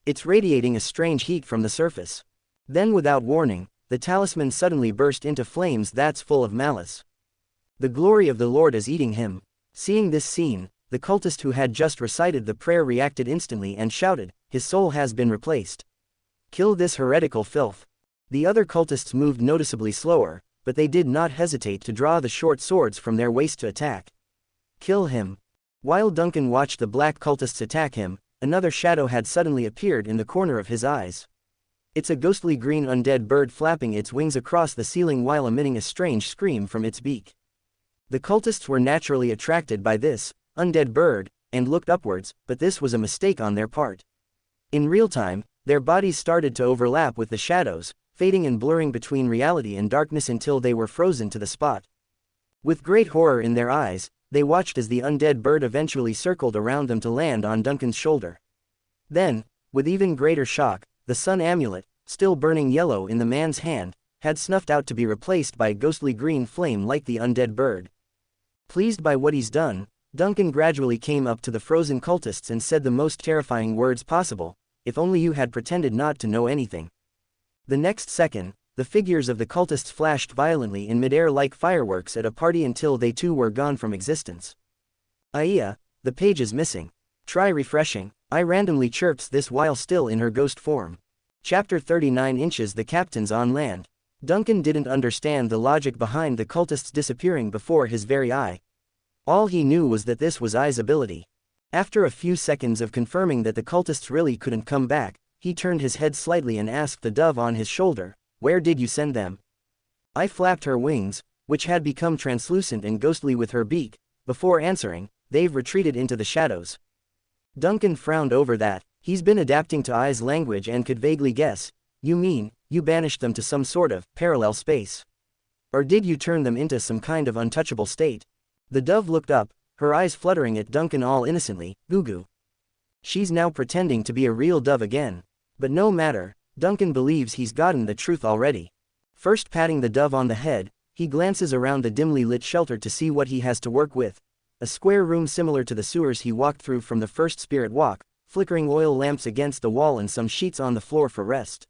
It's radiating a strange heat from the surface. Then without warning, the talisman suddenly burst into flames that's full of malice. The glory of the Lord is eating him. Seeing this scene, the cultist who had just recited the prayer reacted instantly and shouted, his soul has been replaced. Kill this heretical filth. The other cultists moved noticeably slower, but they did not hesitate to draw the short swords from their waist to attack. Kill him. While Duncan watched the black cultists attack him, another shadow had suddenly appeared in the corner of his eyes. It's a ghostly green undead bird flapping its wings across the ceiling while emitting a strange scream from its beak. The cultists were naturally attracted by this undead bird, and looked upwards, but this was a mistake on their part. In real time, their bodies started to overlap with the shadows, fading and blurring between reality and darkness until they were frozen to the spot. With great horror in their eyes, they watched as the undead bird eventually circled around them to land on Duncan's shoulder. Then, with even greater shock, the sun amulet, still burning yellow in the man's hand, had snuffed out to be replaced by a ghostly green flame like the undead bird. Pleased by what he's done, Duncan gradually came up to the frozen cultists and said the most terrifying words possible, if only you had pretended not to know anything. The next second, the figures of the cultists flashed violently in midair like fireworks at a party until they too were gone from existence. Aya, the page is missing. Try refreshing. I randomly chirps this while still in her ghost form. Chapter 39 inches. The captain's on land. Duncan didn't understand the logic behind the cultists disappearing before his very eye. All he knew was that this was I's ability. After a few seconds of confirming that the cultists really couldn't come back, he turned his head slightly and asked the dove on his shoulder, where did you send them? I flapped her wings, which had become translucent and ghostly with her beak. Before answering, they've retreated into the shadows. Duncan frowned over that. He's been adapting to I's language and could vaguely guess. You mean, you banished them to some sort of parallel space? Or did you turn them into some kind of untouchable state? The dove looked up, her eyes fluttering at Duncan all innocently. Goo. She's now pretending to be a real dove again. But no matter, Duncan believes he's gotten the truth already. First patting the dove on the head, he glances around the dimly lit shelter to see what he has to work with. A square room similar to the sewers he walked through from the first spirit walk, flickering oil lamps against the wall and some sheets on the floor for rest.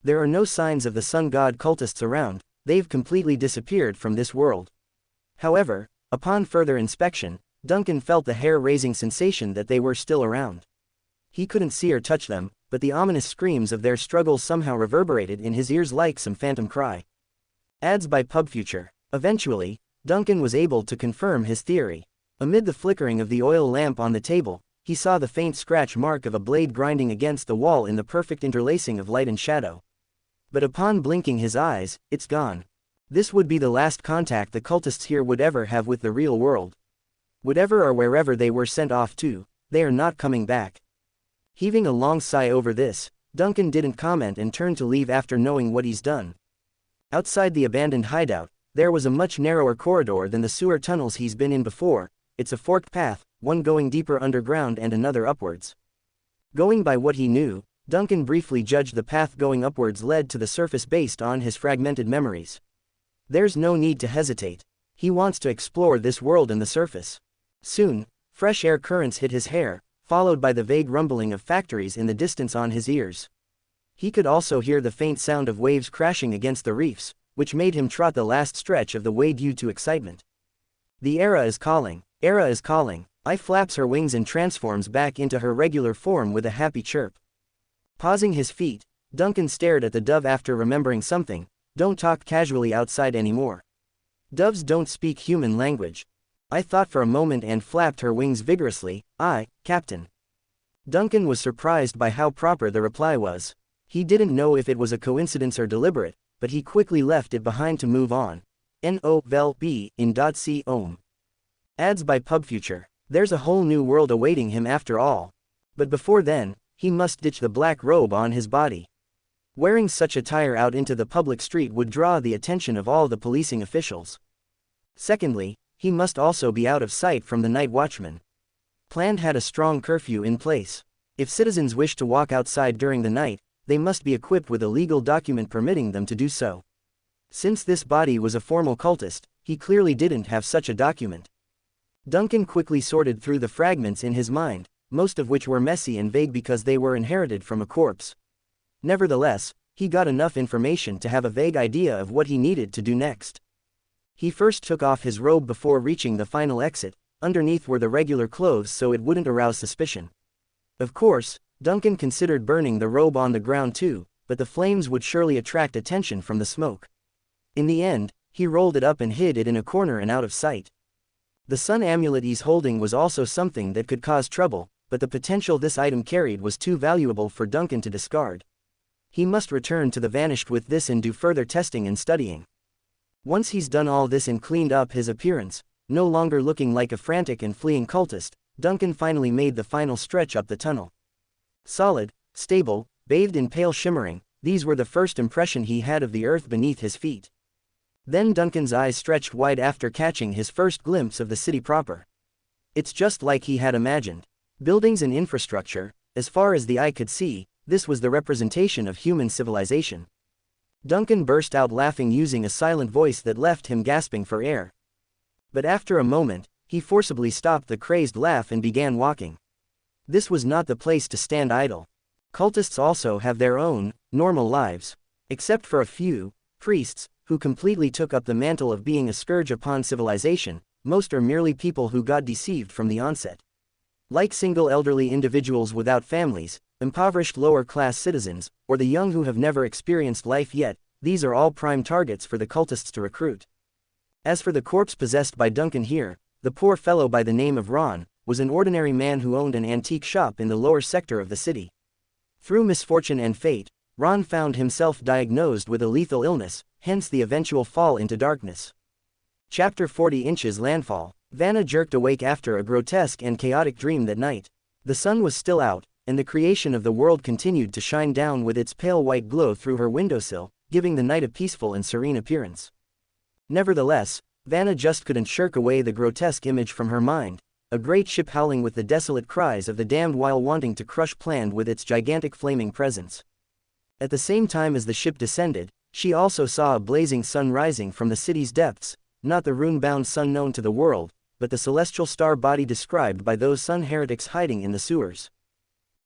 There are no signs of the sun god cultists around, they've completely disappeared from this world. However, upon further inspection, Duncan felt the hair-raising sensation that they were still around. He couldn't see or touch them, but the ominous screams of their struggle somehow reverberated in his ears like some phantom cry. Ads by PubFuture. Eventually, Duncan was able to confirm his theory. Amid the flickering of the oil lamp on the table, he saw the faint scratch mark of a blade grinding against the wall in the perfect interlacing of light and shadow. But upon blinking his eyes, it's gone. This would be the last contact the cultists here would ever have with the real world. Whatever or wherever they were sent off to, They are not coming back. Heaving a long sigh over this, Duncan didn't comment and turned to leave after knowing what he's done. Outside the abandoned hideout, there was a much narrower corridor than the sewer tunnels he's been in before. It's a forked path, one going deeper underground and another upwards. Going by what he knew, Duncan briefly judged the path going upwards led to the surface based on his fragmented memories. There's no need to hesitate. He wants to explore this world and the surface. Soon, fresh air currents hit his hair, followed by the vague rumbling of factories in the distance on his ears. He could also hear the faint sound of waves crashing against the reefs, which made him trot the last stretch of the way due to excitement. The Era is calling, Era is calling. I flaps her wings and transforms back into her regular form with a happy chirp. Pausing his feet, Duncan stared at the dove after remembering something. Don't talk casually outside anymore. Doves don't speak human language. I thought for a moment and flapped her wings vigorously. Aye, Captain. Duncan was surprised by how proper the reply was. He didn't know if it was a coincidence or deliberate, but he quickly left it behind to move on. N-O-V-E in .c ohm. Ads by PubFuture. There's a whole new world awaiting him after all. But before then, he must ditch the black robe on his body. Wearing such attire out into the public street would draw the attention of all the policing officials. Secondly, he must also be out of sight from the night watchman. Planned had a strong curfew in place. If citizens wish to walk outside during the night, they must be equipped with a legal document permitting them to do so. Since this body was a formal cultist, he clearly didn't have such a document. Duncan quickly sorted through the fragments in his mind, most of which were messy and vague because they were inherited from a corpse. Nevertheless, he got enough information to have a vague idea of what he needed to do next. He first took off his robe before reaching the final exit. Underneath were the regular clothes so it wouldn't arouse suspicion. Of course, Duncan considered burning the robe on the ground too, but the flames would surely attract attention from the smoke. In the end, he rolled it up and hid it in a corner and out of sight. The sun amulet he's holding was also something that could cause trouble, but the potential this item carried was too valuable for Duncan to discard. He must return to the Vanished with this and do further testing and studying. Once he's done all this and cleaned up his appearance, no longer looking like a frantic and fleeing cultist, Duncan finally made the final stretch up the tunnel. Solid, stable, bathed in pale shimmering, these were the first impression he had of the earth beneath his feet. Then Duncan's eyes stretched wide after catching his first glimpse of the city proper. It's just like he had imagined. Buildings and infrastructure, as far as the eye could see, this was the representation of human civilization. Duncan burst out laughing using a silent voice that left him gasping for air. But after a moment, he forcibly stopped the crazed laugh and began walking. This was not the place to stand idle. Cultists also have their own, normal lives. Except for a few, priests, who completely took up the mantle of being a scourge upon civilization, most are merely people who got deceived from the onset. Like single elderly individuals without families, impoverished lower-class citizens, or the young who have never experienced life yet, these are all prime targets for the cultists to recruit. As for the corpse possessed by Duncan here, the poor fellow by the name of Ron, was an ordinary man who owned an antique shop in the lower sector of the city. Through misfortune and fate, Ron found himself diagnosed with a lethal illness, hence the eventual fall into darkness. Chapter 40 Inches Landfall. Vanna jerked awake after a grotesque and chaotic dream that night. The sun was still out, and the creation of the world continued to shine down with its pale white glow through her windowsill, giving the night a peaceful and serene appearance. Nevertheless, Vanna just couldn't shirk away the grotesque image from her mind, a great ship howling with the desolate cries of the damned while wanting to crush planned with its gigantic flaming presence. At the same time as the ship descended, she also saw a blazing sun rising from the city's depths, not the rune-bound sun known to the world, but the celestial star body described by those sun heretics hiding in the sewers.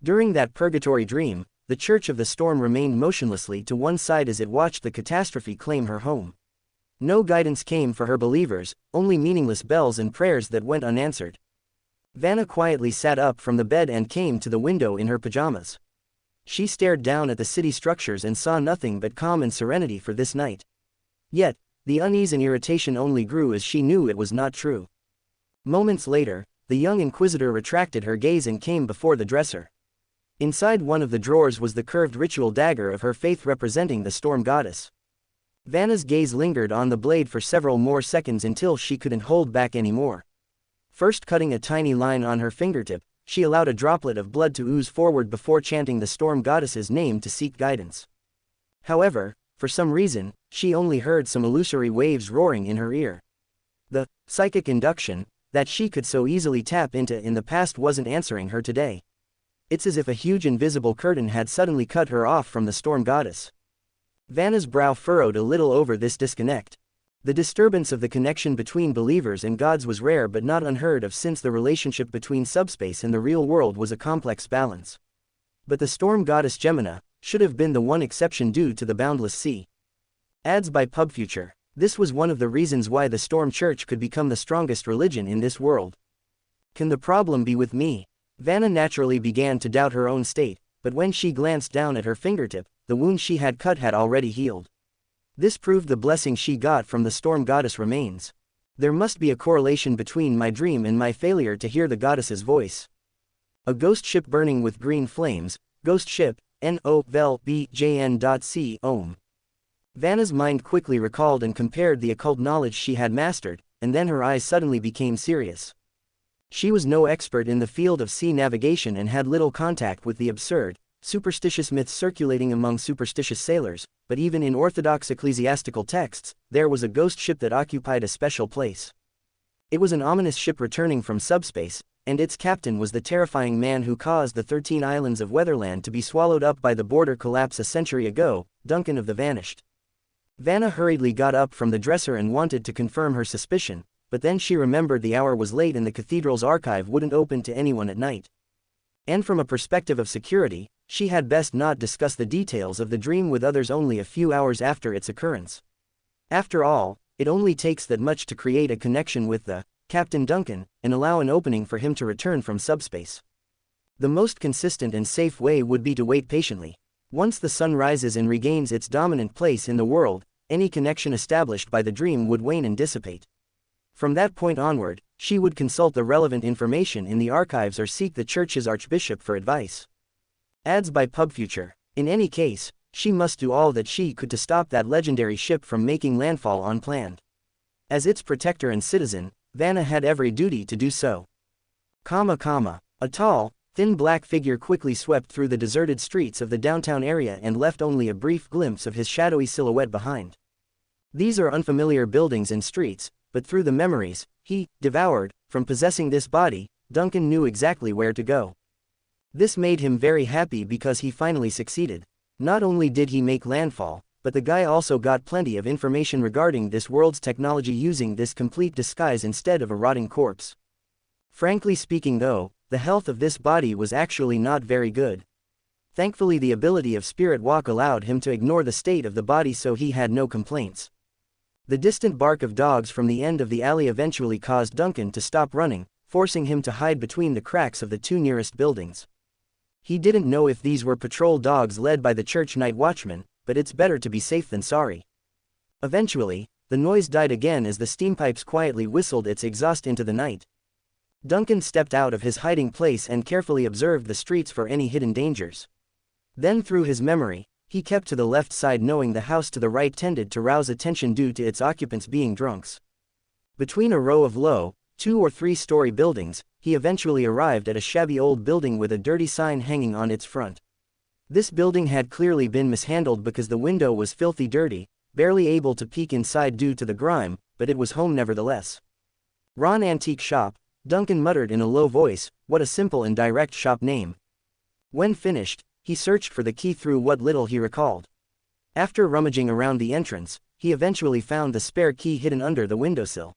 During that purgatory dream, the Church of the Storm remained motionlessly to one side as it watched the catastrophe claim her home. No guidance came for her believers, only meaningless bells and prayers that went unanswered. Vanna quietly sat up from the bed and came to the window in her pajamas. She stared down at the city structures and saw nothing but calm and serenity for this night. Yet, the unease and irritation only grew as she knew it was not true. Moments later, the young inquisitor retracted her gaze and came before the dresser. Inside one of the drawers was the curved ritual dagger of her faith representing the storm goddess. Vanna's gaze lingered on the blade for several more seconds until she couldn't hold back anymore. First cutting a tiny line on her fingertip, she allowed a droplet of blood to ooze forward before chanting the storm goddess's name to seek guidance. However, for some reason, she only heard some illusory waves roaring in her ear. The psychic induction that she could so easily tap into in the past wasn't answering her today. It's as if a huge invisible curtain had suddenly cut her off from the storm goddess. Vanna's brow furrowed a little over this disconnect. The disturbance of the connection between believers and gods was rare but not unheard of, since the relationship between subspace and the real world was a complex balance. But the storm goddess Gemina should have been the one exception due to the boundless sea. Ads by PubFuture. This was one of the reasons why the Storm Church could become the strongest religion in this world. Can the problem be with me? Vanna naturally began to doubt her own state, but when she glanced down at her fingertip, the wound she had cut had already healed. This proved the blessing she got from the storm goddess remains. There must be a correlation between my dream and my failure to hear the goddess's voice. A ghost ship burning with green flames, ghost ship, NOVELBJN.C Ohm. Vanna's mind quickly recalled and compared the occult knowledge she had mastered, and then her eyes suddenly became serious. She was no expert in the field of sea navigation and had little contact with the absurd, superstitious myths circulating among superstitious sailors, but even in orthodox ecclesiastical texts, there was a ghost ship that occupied a special place. It was an ominous ship returning from subspace, and its captain was the terrifying man who caused the 13 islands of Weatherland to be swallowed up by the border collapse a century ago, Duncan of the Vanished. Vanna hurriedly got up from the dresser and wanted to confirm her suspicion, but then she remembered the hour was late and the cathedral's archive wouldn't open to anyone at night. And from a perspective of security, she had best not discuss the details of the dream with others only a few hours after its occurrence. After all, it only takes that much to create a connection with the Captain Duncan and allow an opening for him to return from subspace. The most consistent and safe way would be to wait patiently. Once the sun rises and regains its dominant place in the world, any connection established by the dream would wane and dissipate. From that point onward, she would consult the relevant information in the archives or seek the church's archbishop for advice. Ads by PubFuture. In any case, she must do all that she could to stop that legendary ship from making landfall unplanned. As its protector and citizen, Vanna had every duty to do so. A tall, thin black figure quickly swept through the deserted streets of the downtown area and left only a brief glimpse of his shadowy silhouette behind. These are unfamiliar buildings and streets, but through the memories he devoured from possessing this body, Duncan knew exactly where to go. This made him very happy because he finally succeeded. Not only did he make landfall, but the guy also got plenty of information regarding this world's technology using this complete disguise instead of a rotting corpse. Frankly speaking though, the health of this body was actually not very good. Thankfully the ability of Spirit Walk allowed him to ignore the state of the body, so he had no complaints. The distant bark of dogs from the end of the alley eventually caused Duncan to stop running, forcing him to hide between the cracks of the two nearest buildings. He didn't know if these were patrol dogs led by the church night watchman, but it's better to be safe than sorry. Eventually, the noise died again as the steampipes quietly whistled its exhaust into the night. Duncan stepped out of his hiding place and carefully observed the streets for any hidden dangers. Then through his memory, he kept to the left side, knowing the house to the right tended to rouse attention due to its occupants being drunks. Between a row of low, 2- or 3-story buildings, he eventually arrived at a shabby old building with a dirty sign hanging on its front. This building had clearly been mishandled because the window was filthy dirty, barely able to peek inside due to the grime, but it was home nevertheless. Ron Antique Shop, Duncan muttered in a low voice, what a simple and direct shop name. When finished, he searched for the key through what little he recalled. After rummaging around the entrance, he eventually found the spare key hidden under the windowsill.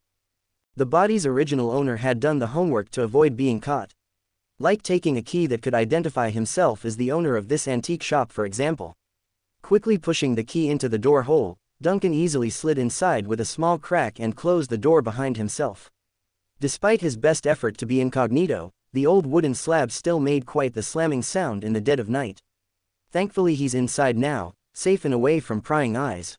The body's original owner had done the homework to avoid being caught. Like taking a key that could identify himself as the owner of this antique shop, for example. Quickly pushing the key into the door hole, Duncan easily slid inside with a small crack and closed the door behind himself. Despite his best effort to be incognito, the old wooden slab still made quite the slamming sound in the dead of night. Thankfully he's inside now, safe and away from prying eyes.